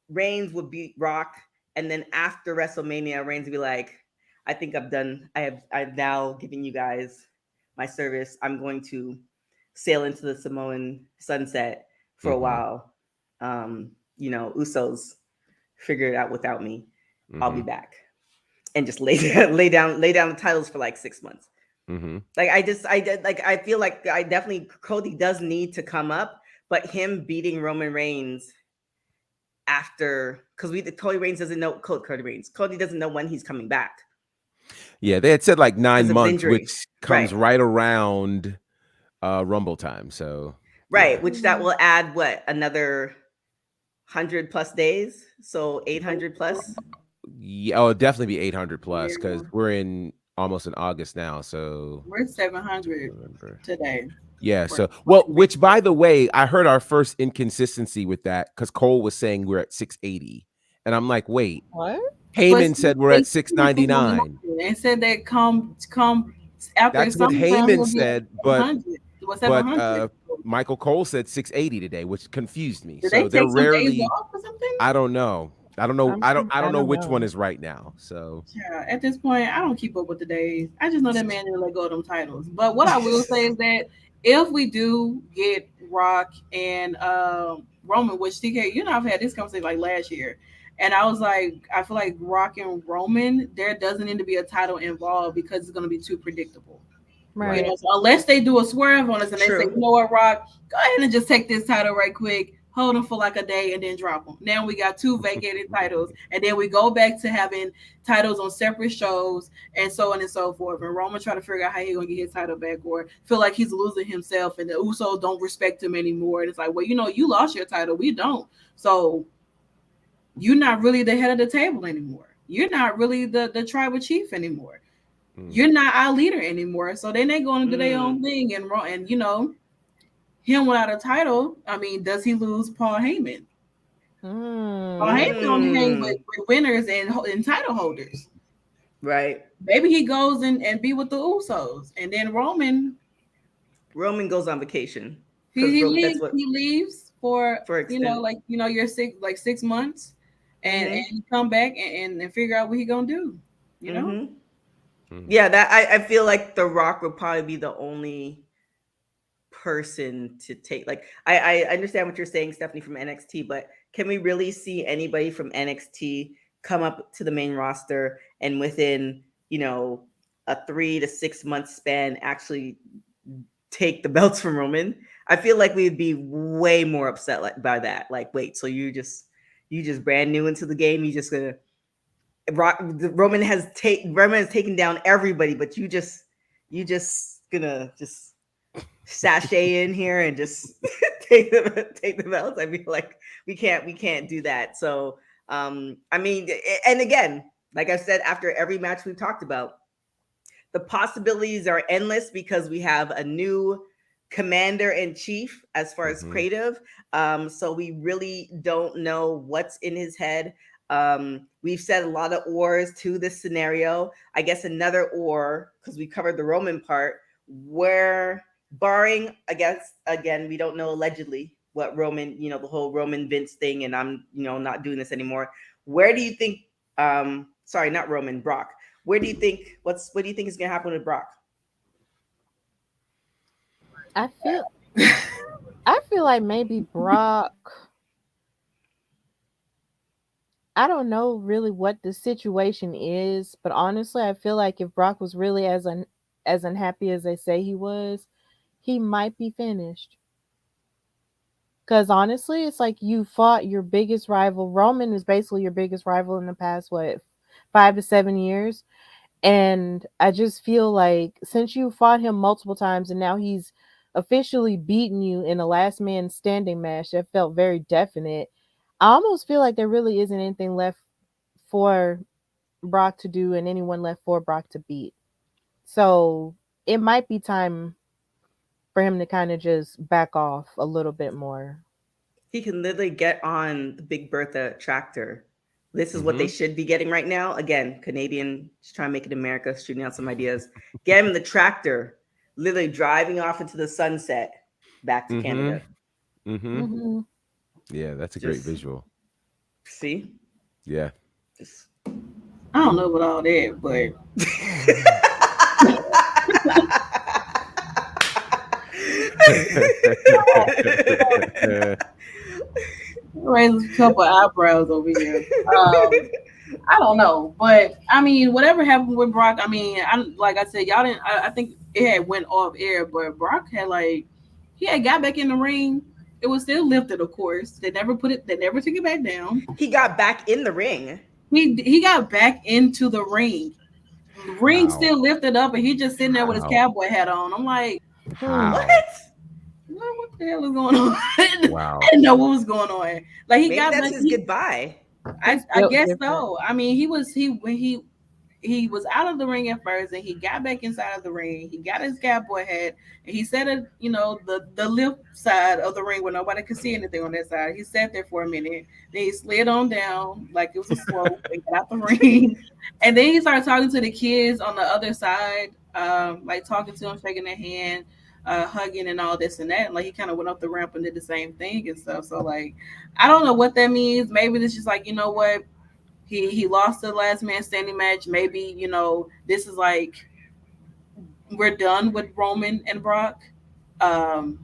Reigns would beat Rock, and then after WrestleMania, Reigns would be like, I think I'm done. I've now given you guys my service. I'm going to sail into the Samoan sunset for a while. Usos figure it out without me. I'll be back, and just lay down the titles for like 6 months. Like I feel like Cody does need to come up, but him beating Roman Reigns after, because Cody doesn't know when he's coming back. Yeah, they had said like 9 months, injury. which comes right around Rumble time. So which that will add another 100+ days, so 800+. Yeah, it'll definitely be 800+ because we're almost in August now. So we're 700 today. Yeah. So which by the way, I heard our first inconsistency with that because Cole was saying we're at 680, and I'm like, wait, what? Heyman said we're at 699. They said that come after. That's what Heyman said, but but Michael Cole said 680 today, which confused me. Did so they take rarely. Some days off or something? I don't know. I don't know which one is right now. So yeah, at this point, I don't keep up with the days. I just know that man didn't let go of them titles. But what I will say is that if we do get Rock and Roman, which TK, I've had this conversation like last year, and I was like, I feel like Rock and Roman, there doesn't need to be a title involved because it's going to be too predictable. Right. So unless they do a swerve on us and they say, you know what, Rock, go ahead and just take this title right quick, hold them for like a day, and then drop them. Now we got 2 vacated titles, and then we go back to having titles on separate shows and so on and so forth. And Roman try to figure out how he's gonna get his title back, or feel like he's losing himself, and the Usos don't respect him anymore. And it's like, well, you lost your title, we don't. So you're not really the head of the table anymore. You're not really the tribal chief anymore. You're not our leader anymore. So then they're going to do their own thing, and him without a title. I mean, does he lose Paul Heyman? Paul Heyman don't hang with winners and title holders. Right. Maybe he goes and be with the Usos, and then Roman goes on vacation. He leaves for extended. You're 6 months, and you come back and figure out what he gonna do. Yeah, that I feel like The Rock would probably be the only person to take. Like I understand what you're saying, Stephanie, from NXT, but can we really see anybody from NXT come up to the main roster and within a 3 to 6 month span actually take the belts from Roman? I feel like we'd be way more upset by that. Like, wait, so you just brand new into the game? You just gonna Roman has taken down everybody, but you just gonna just sashay in here and just take the belts? I mean, like we can't do that. So I mean, and again, like I said, after every match we've talked about, the possibilities are endless because we have a new commander in chief as far as creative. So we really don't know what's in his head. We've said a lot of ors to this scenario. I guess another or, because we covered the Roman part, where barring, I guess, again, we don't know allegedly what Roman, the whole Roman Vince thing, and I'm, not doing this anymore. Where do you think, sorry, not Roman, Brock. What do you think is going to happen with Brock? I feel like maybe Brock, I don't know really what the situation is, but honestly, I feel like if Brock was really as unhappy as they say he was, he might be finished. Because honestly, it's like you fought your biggest rival. Roman is basically your biggest rival in the past, 5 to 7 years. And I just feel like since you fought him multiple times and now he's officially beaten you in a last man standing match that felt very definite, I almost feel like there really isn't anything left for Brock to do and anyone left for Brock to beat. So it might be time for him to kind of just back off a little bit more. He can literally get on the Big Bertha tractor. This is what they should be getting right now. Again, Canadian, just trying to make it America, shooting out some ideas. Get him the tractor, literally driving off into the sunset back to Canada. Yeah, that's a great visual. See? Yeah. I don't know about all that, but raise a couple eyebrows over here. I don't know, but I mean, whatever happened with Brock, I mean, like I said, y'all didn't. I think it had went off air, but Brock had he had got back in the ring. It was still lifted, of course. They never took it back down. He got back in the ring. He got back into the ring. The ring still lifted up, and he just sitting there with his cowboy hat on. I'm like, what? What the hell is going on? Wow. I didn't know what was going on. Like Maybe that's his goodbye. I guess so. I mean, he was out of the ring at first, and he got back inside of the ring. He got his cowboy hat, and he sat at the left side of the ring where nobody could see anything on that side. He sat there for a minute. Then he slid on down like it was a slope and got out the ring. And then he started talking to the kids on the other side, like talking to them, shaking their hand, hugging and all this and that. And like he kind of went up the ramp and did the same thing and stuff. So like, I don't know what that means. Maybe it's just like, you know what? He lost the last man standing match. Maybe, this is like we're done with Roman and Brock. And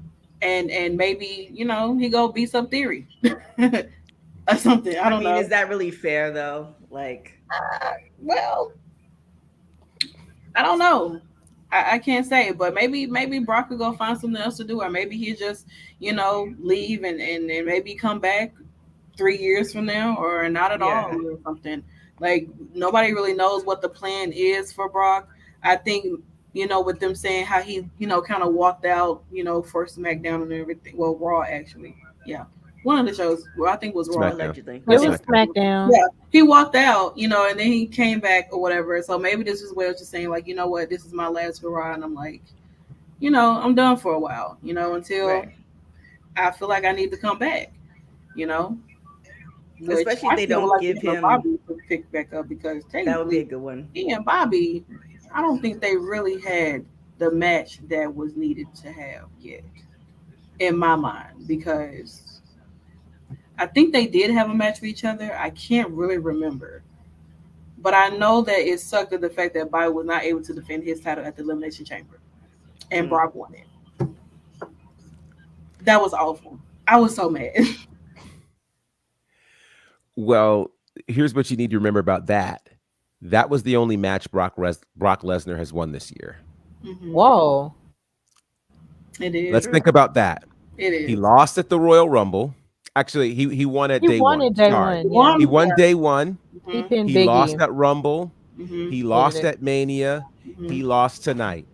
maybe, he go beat up Theory or something. I don't know. Is that really fair though? Like, well, I don't know. I can't say, but maybe Brock could go find something else to do, or maybe he just, leave and maybe come back 3 years from now, or not at all, or something. Like nobody really knows what the plan is for Brock. I think with them saying how he kind of walked out, for SmackDown and everything. Well, Raw actually, yeah. one of the shows where I think was Raw. SmackDown. Allegedly. It was SmackDown. Yeah, he walked out, and then he came back or whatever. So maybe this is Wales just saying like, you know what, this is my last hurrah, and I'm like, I'm done for a while, until Right. I feel like I need to come back, Which Especially I if they still don't like give him. Bobby to pick back up because That would be a technically good one. he and Bobby, I don't think they really had the match that was needed to have yet, in my mind, because I think they did have a match with each other. I can't really remember. But I know that it sucked at the fact that Bobby was not able to defend his title at the Elimination Chamber. And Brock won it. That was awful. I was so mad. Well, here's what you need to remember about that. That was the only match Brock Lesnar has won this year. Mm-hmm. Whoa. It is. Let's think about that. It is. He lost at the Royal Rumble. Actually, he won at day one. At day Sorry. one. He won day one. He pinned He Big lost E. at Rumble. Mm-hmm. He lost at Mania. Mm-hmm. He lost tonight.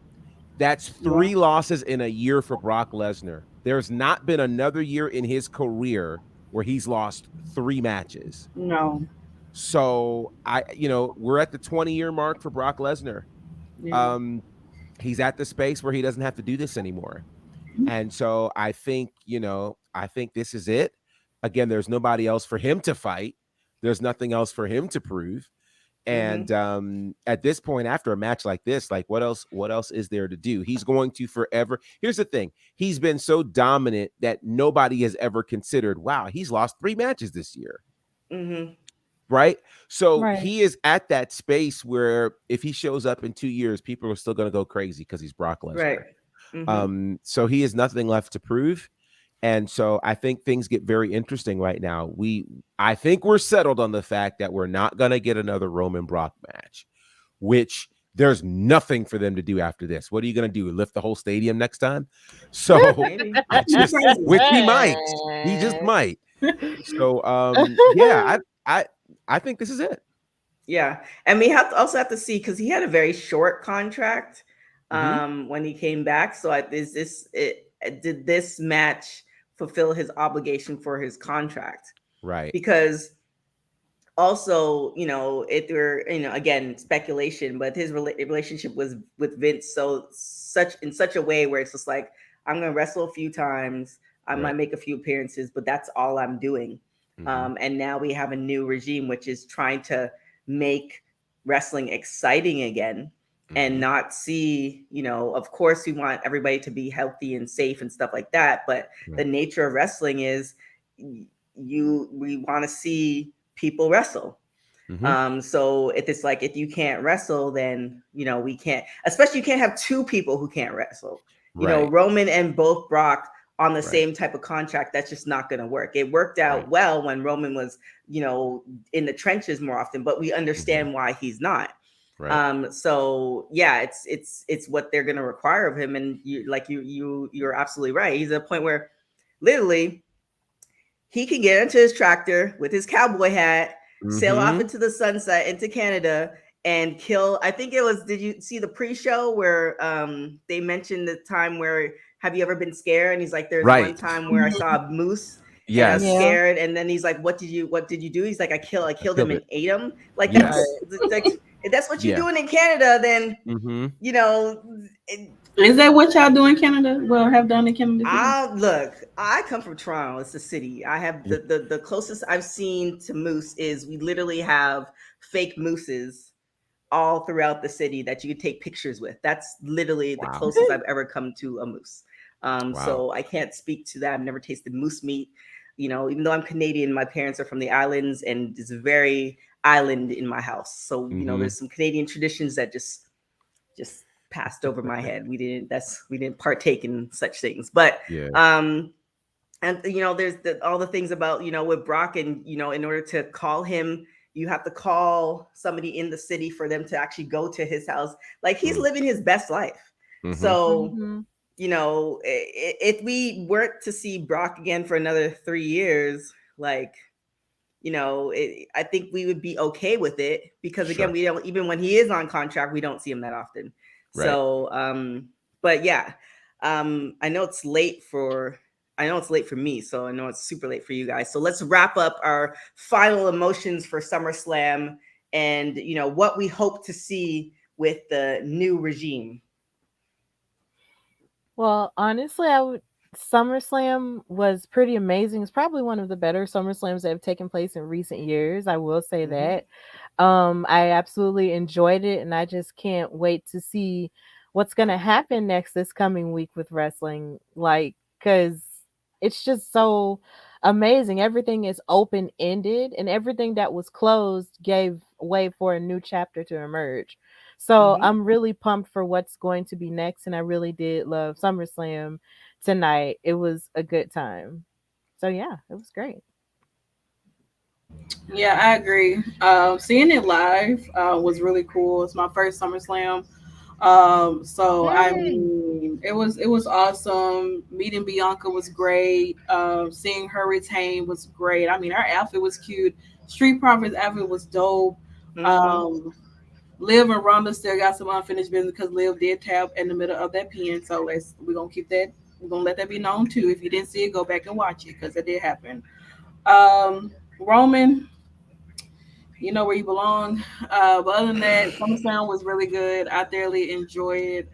That's 3 losses in a year for Brock Lesnar. There's not been another year in his career where he's lost 3 matches. No. So we're at the 20-year mark for Brock Lesnar. Yeah. He's at the space where he doesn't have to do this anymore. And so I think this is it. Again, there's nobody else for him to fight. There's nothing else for him to prove. And at this point, after a match like this, like what else is there to do? He's going to forever. Here's the thing. He's been so dominant that nobody has ever considered, wow, he's lost 3 matches this year. Mm-hmm. Right. So he is at that space where if he shows up in 2 years, people are still going to go crazy because he's Brock Lesnar. Right. Mm-hmm. So he has nothing left to prove. And so I think things get very interesting right now. I think we're settled on the fact that we're not going to get another Roman Brock match, which there's nothing for them to do after this. What are you going to do? Lift the whole stadium next time? So which he might. He just might. So I think this is it. Yeah. And we also have to see, because he had a very short contract when he came back. So did this match fulfill his obligation for his contract? Right. Because also, if we're, again, speculation, but his relationship was with Vince in such a way where it's just like, I'm going to wrestle a few times. I might make a few appearances, but that's all I'm doing. And now we have a new regime, which is trying to make wrestling exciting again and not see, of course we want everybody to be healthy and safe and stuff like that. But the nature of wrestling is we want to see people wrestle. So if it's like, if you can't wrestle, then, we can't, especially you can't have 2 people who can't wrestle, Roman and both Brock on the same type of contract. That's just not going to work. It worked out well when Roman was, in the trenches more often, but we understand why he's not. So yeah, it's what they're going to require of him. And you're absolutely right. He's at a point where literally he can get into his tractor with his cowboy hat, sail off into the sunset, into Canada, and kill. I think it was, did you see the pre-show where they mentioned the time where, have you ever been scared? And he's like, there's one time where I saw a moose. Yeah, I was scared, and then he's like, "What did you do?" He's like, "I killed him and ate him." Like that's like, if that's what you're doing in Canada, then Is that what y'all do in Canada? Well, have done in Canada? Look, I come from Toronto. It's a city. I have the closest I've seen to moose is we literally have fake mooses all throughout the city that you could take pictures with. That's literally the closest I've ever come to a moose. So I can't speak to that. I've never tasted moose meat. Even though I'm Canadian, my parents are from the islands, and it's very island in my house. So, there's some Canadian traditions that just passed over my head. We didn't partake in such things. But and there's all the things about, with Brock, and in order to call him, you have to call somebody in the city for them to actually go to his house. Like, he's living his best life. So if we weren't to see Brock again for another 3 years, like, I think we would be okay with it, because again, we don't, even when he is on contract, we don't see him that often. So, but yeah, I know it's late for I know it's late for me, so I know it's super late for you guys. So let's wrap up our final emotions for SummerSlam and, you know, what we hope to see with the new regime. Well, honestly, SummerSlam was pretty amazing. It's probably one of the better SummerSlams that have taken place in recent years. I will say that. I absolutely enjoyed it, and I just can't wait to see what's going to happen next this coming week with wrestling. Like, because it's just so amazing. Everything is open ended, and everything that was closed gave way for a new chapter to emerge. So I'm really pumped for what's going to be next, and I really did love SummerSlam tonight. It was a good time. So yeah, it was great. Yeah, I agree. Seeing it live was really cool. It's my first SummerSlam. So I mean, it was awesome. Meeting Bianca was great. Seeing her retain was great. I mean, her outfit was cute. Street Profits outfit was dope. Liv and Ronda still got some unfinished business because Liv did tap in the middle of that pin. So we're gonna keep that. We're gonna let that be known too. If you didn't see it, go back and watch it because it did happen. Roman, you know where you belong. But other than that, SummerSlam was really good. I thoroughly enjoyed it.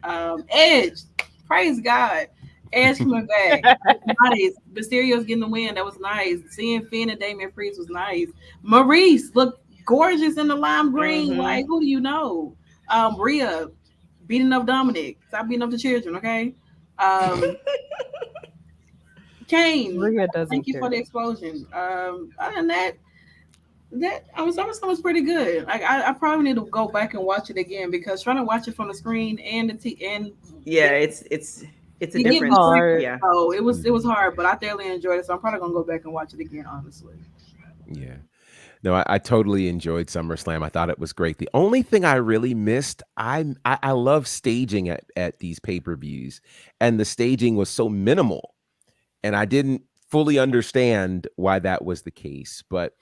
Edge, praise God. Edge coming back. Nice. Mysterio's getting the win. That was nice. Seeing Finn and Damian Priest was nice. Maurice looked gorgeous in the lime green. Like, who do you know? Rhea beating up Dominic. Stop beating up the children, okay? Kane, Rhea doesn't thank you care. for the explosion. Other than that, SummerSlam was pretty good. Like I probably need to go back and watch it again because trying to watch it from the screen and it's a you difference. Hard. So it was hard, but I thoroughly enjoyed it. So I'm probably gonna go back and watch it again, honestly. Yeah. No, I totally enjoyed SummerSlam. I thought it was great. The only thing I really missed, I love staging at these pay-per-views, and the staging was so minimal, and I didn't fully understand why that was the case. But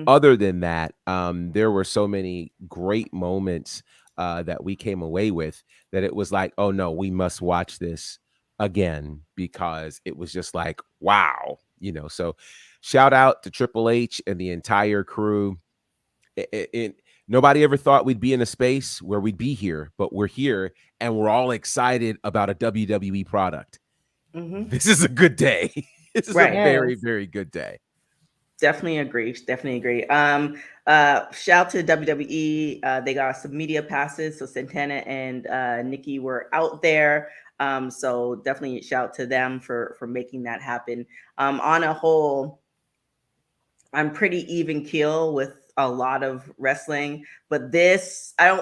other than that, there were so many great moments that we came away with that it was like, oh no, we must watch this again because it was just like, wow, you know. So shout out to Triple H and the entire crew. Nobody ever thought we'd be in a space where we'd be here, but we're here and we're all excited about a WWE product. This is a good day. This is a very, very good day. Definitely agree. Shout to WWE. They got some media passes. So Santana and Nikki were out there. So definitely shout to them for making that happen. On a whole, I'm pretty even keel with a lot of wrestling, but this, I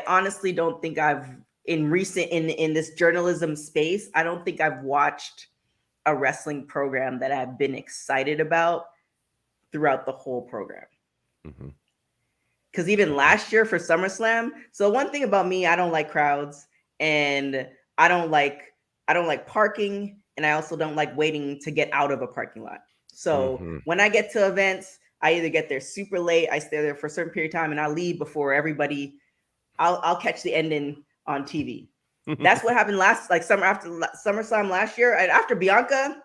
honestly don't think I've in this journalism space, I don't think I've watched a wrestling program that I've been excited about throughout the whole program. Because even last year for SummerSlam, so one thing about me, I don't like crowds, and I don't like parking, and I also don't like waiting to get out of a parking lot. So when I get to events, I either get there super late, I stay there for a certain period of time, and I leave before everybody. I'll catch the ending on TV. That's what happened after SummerSlam last year. And after Bianca,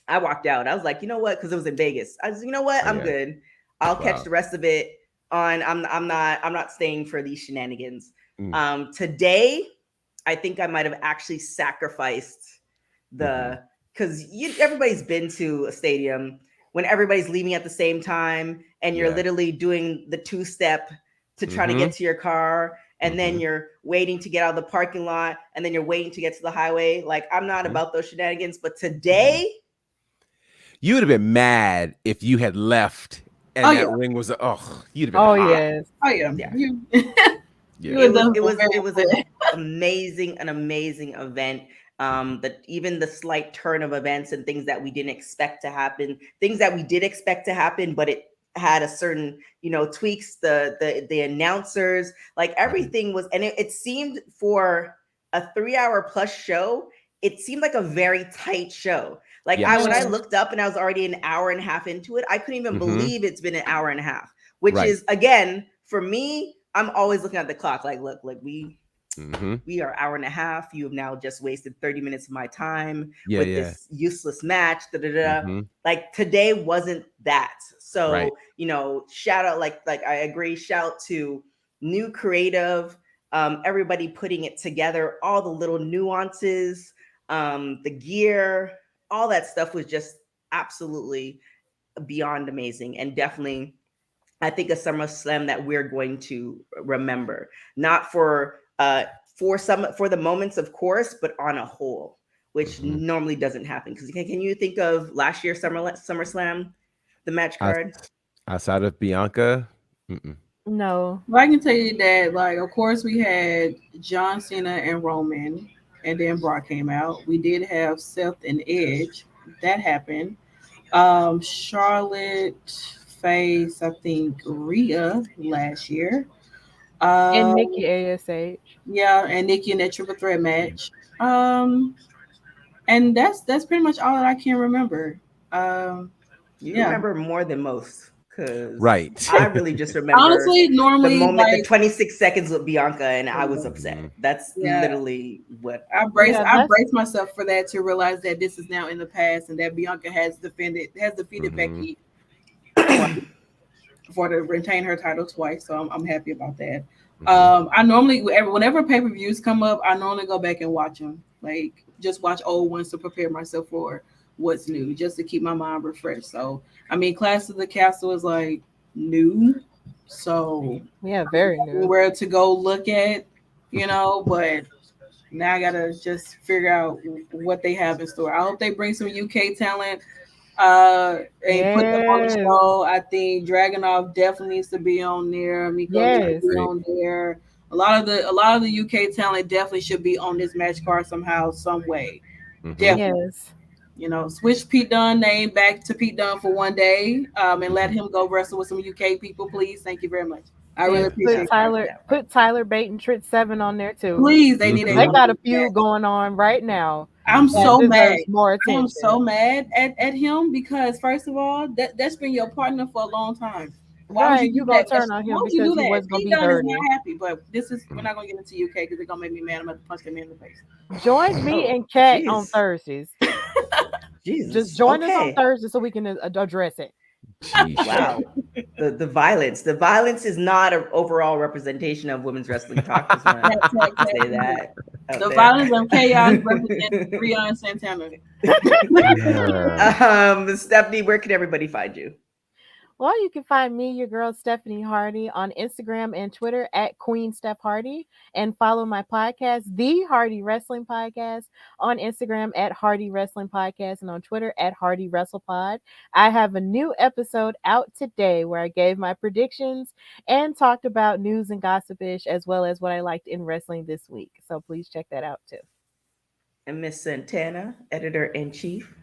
I walked out. I was like, you know what? Because it was in Vegas. I was, you know what? I'm good. I'll catch the rest of it on. I'm not staying for these shenanigans. Today, I think I might have actually sacrificed because everybody's been to a stadium when everybody's leaving at the same time and you're literally doing the two-step to try to get to your car. And then you're waiting to get out of the parking lot, and then you're waiting to get to the highway. Like, I'm not about those shenanigans. But today, you would have been mad if you had left and that ring was you'd have been hot. It was an amazing event. That even the slight turn of events and things that we didn't expect to happen, things that we did expect to happen, but it had a certain, tweaks, the announcers, like everything was, and it seemed for a 3-hour plus show, it seemed like a very tight show. Like when I looked up and I was already an hour and a half into it, I couldn't even believe it's been an hour and a half, which is, again, for me, I'm always looking at the clock. Like, look, we Mm-hmm. We are hour and a half. You have now just wasted 30 minutes of my time Yeah, with yeah. this useless match. Da, da, da, da. Mm-hmm. Like today wasn't that. So, Right. shout out, like I agree, shout to new creative, everybody putting it together, all the little nuances, the gear, all that stuff was just absolutely beyond amazing, and definitely I think a SummerSlam that we're going to remember, not for the moments, of course, but on a whole, which normally doesn't happen. Because can you think of last year's SummerSlam, the match card? Outside of Bianca, No. Well, I can tell you that, like, of course, we had John Cena and Roman, and then Brock came out. We did have Seth and Edge. That happened. Charlotte faced, I think, Rhea last year. And Um, Nikki ASH. yeah, and Nikki in that triple threat match. Um, and that's pretty much all that I can remember. You Yeah. remember more than most, because right. I really just remember Honestly, the normally, moment, the like, 26 seconds with Bianca, and I was upset. Mhm. That's yeah, literally what. I Yeah, that's brace myself for that, to realize that this is now in the past and that Bianca has defeated Mhm. Becky twice for to retain her title twice. So I'm happy about that. I normally, whenever pay-per-views come up, I normally go back and watch them, like just watch old ones to prepare myself for what's new, just to keep my mind refreshed. So I mean, Clash of the Castle is like new, so yeah, very new. where to go look at, but now I gotta just figure out what they have in store. I hope they bring some UK talent and put them on the Yes. show. I think Dragunov definitely needs to be on there. Miko needs to Yes. be Great. on there. A lot of the UK talent definitely should be on this match card somehow, some way. Mhm. Definitely. Yes. Switch Pete Dunne name back to Pete Dunne for one day, and let him go wrestle with some UK people, please. Thank you very much. I really And appreciate that. put Tyler Bate and Trick Seven on there too. Please, they need Mhm. They to. got a feud going on right now I'm that so mad. deserves more I am attention. so mad at him because, first of all, that's been your partner for a long time. Why would you Right, do you gonna that? turn on Why him would you because do he that? was gonna Pete be Dunne is dirty. not happy, but we're not gonna get into UK because they're gonna make me mad. I'm gonna punch them in the face. Join me Oh, and Kat on jeez, Thursdays. Just Jesus. join us on Okay. Thursday so we can address it. Sheesh. Wow. The violence. The violence is not an overall representation of women's wrestling talk. Just want to say that out The there. violence and chaos represents Rhea and Santana. Stephanie, where can everybody find you? Well, you can find me, your girl Stephanie Hardy, on Instagram and Twitter at Queen Steph Hardy, and follow my podcast, The Hardy Wrestling Podcast, on Instagram at Hardy Wrestling Podcast and on Twitter at Hardy WrestlePod. I have a new episode out today where I gave my predictions and talked about news and gossip-ish, as well as what I liked in wrestling this week. So please check that out too. And Miss Santana, editor in chief.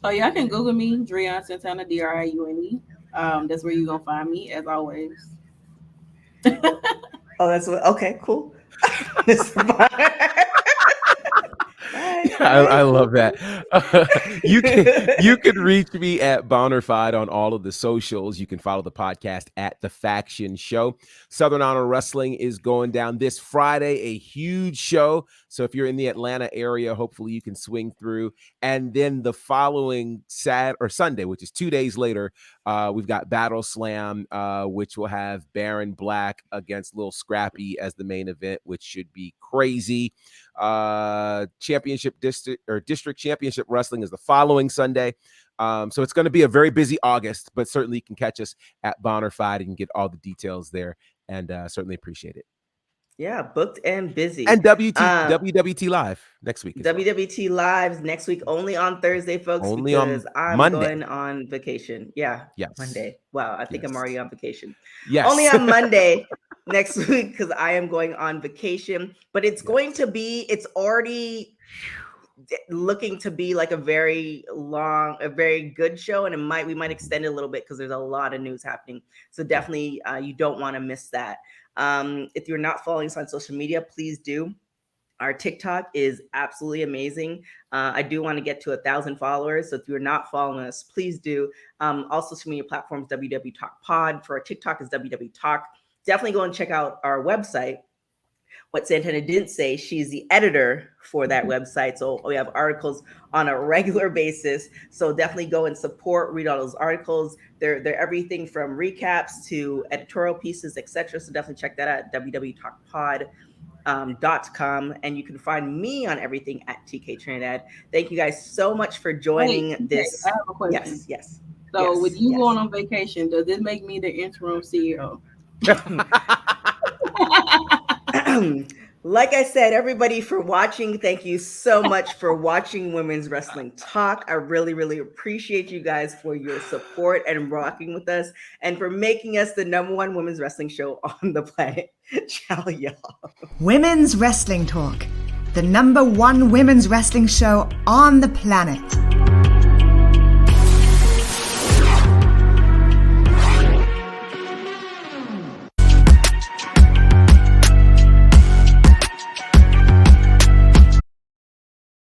Oh yeah, I can Google me, Drian Santana, Driune. That's where you're gonna find me, as always. Oh, that's what. Okay, cool. I love that. You can reach me at Bonnerfied on all of the socials. You can follow the podcast at The Faction Show. Southern Honor Wrestling is going down this Friday, a huge show. So if you're in the Atlanta area, hopefully you can swing through. And then the following Sunday, which is 2 days later, we've got Battle Slam, which will have Baron Black against Lil Scrappy as the main event, which should be crazy. District Championship Wrestling is the following Sunday. So it's going to be a very busy August, but certainly you can catch us at Bonnerfied and get all the details there, and certainly appreciate it. Yeah, booked and busy. And WWT Live next week. WWT Lives next week, only on Thursday, folks, Only because on I'm Monday. going on vacation. Yeah, Yes. Monday. Wow, I think I'm Yes. already on vacation. Yes. Only on Monday next week because I am going on vacation. But it's going to be, it's already looking to be like a very good show, and we might extend it a little bit because there's a lot of news happening. So definitely you don't want to miss that. If you're not following us on social media, please do. Our TikTok is absolutely amazing. I do want to get to 1,000 followers. So if you're not following us, please do. Also, social media platforms, WW Talk Pod. For our TikTok is WW Talk. Definitely go and check out our website, what Santana didn't say, she's the editor for that website. So we have articles on a regular basis. So definitely go and support, read all those articles. They're everything from recaps to editorial pieces, etc. So definitely check that out, www.talkpod.com, and you can find me on everything at TK Trinidad. Thank you guys so much for joining this. I have a question. Yes. So yes, with you yes. going on vacation, does this make me the interim CEO? Like I said, everybody, for watching, thank you so much for watching Women's Wrestling Talk. I really, really appreciate you guys for your support and rocking with us, and for making us the #1 women's wrestling show on the planet. Ciao, y'all. Women's Wrestling Talk, the #1 women's wrestling show on the planet.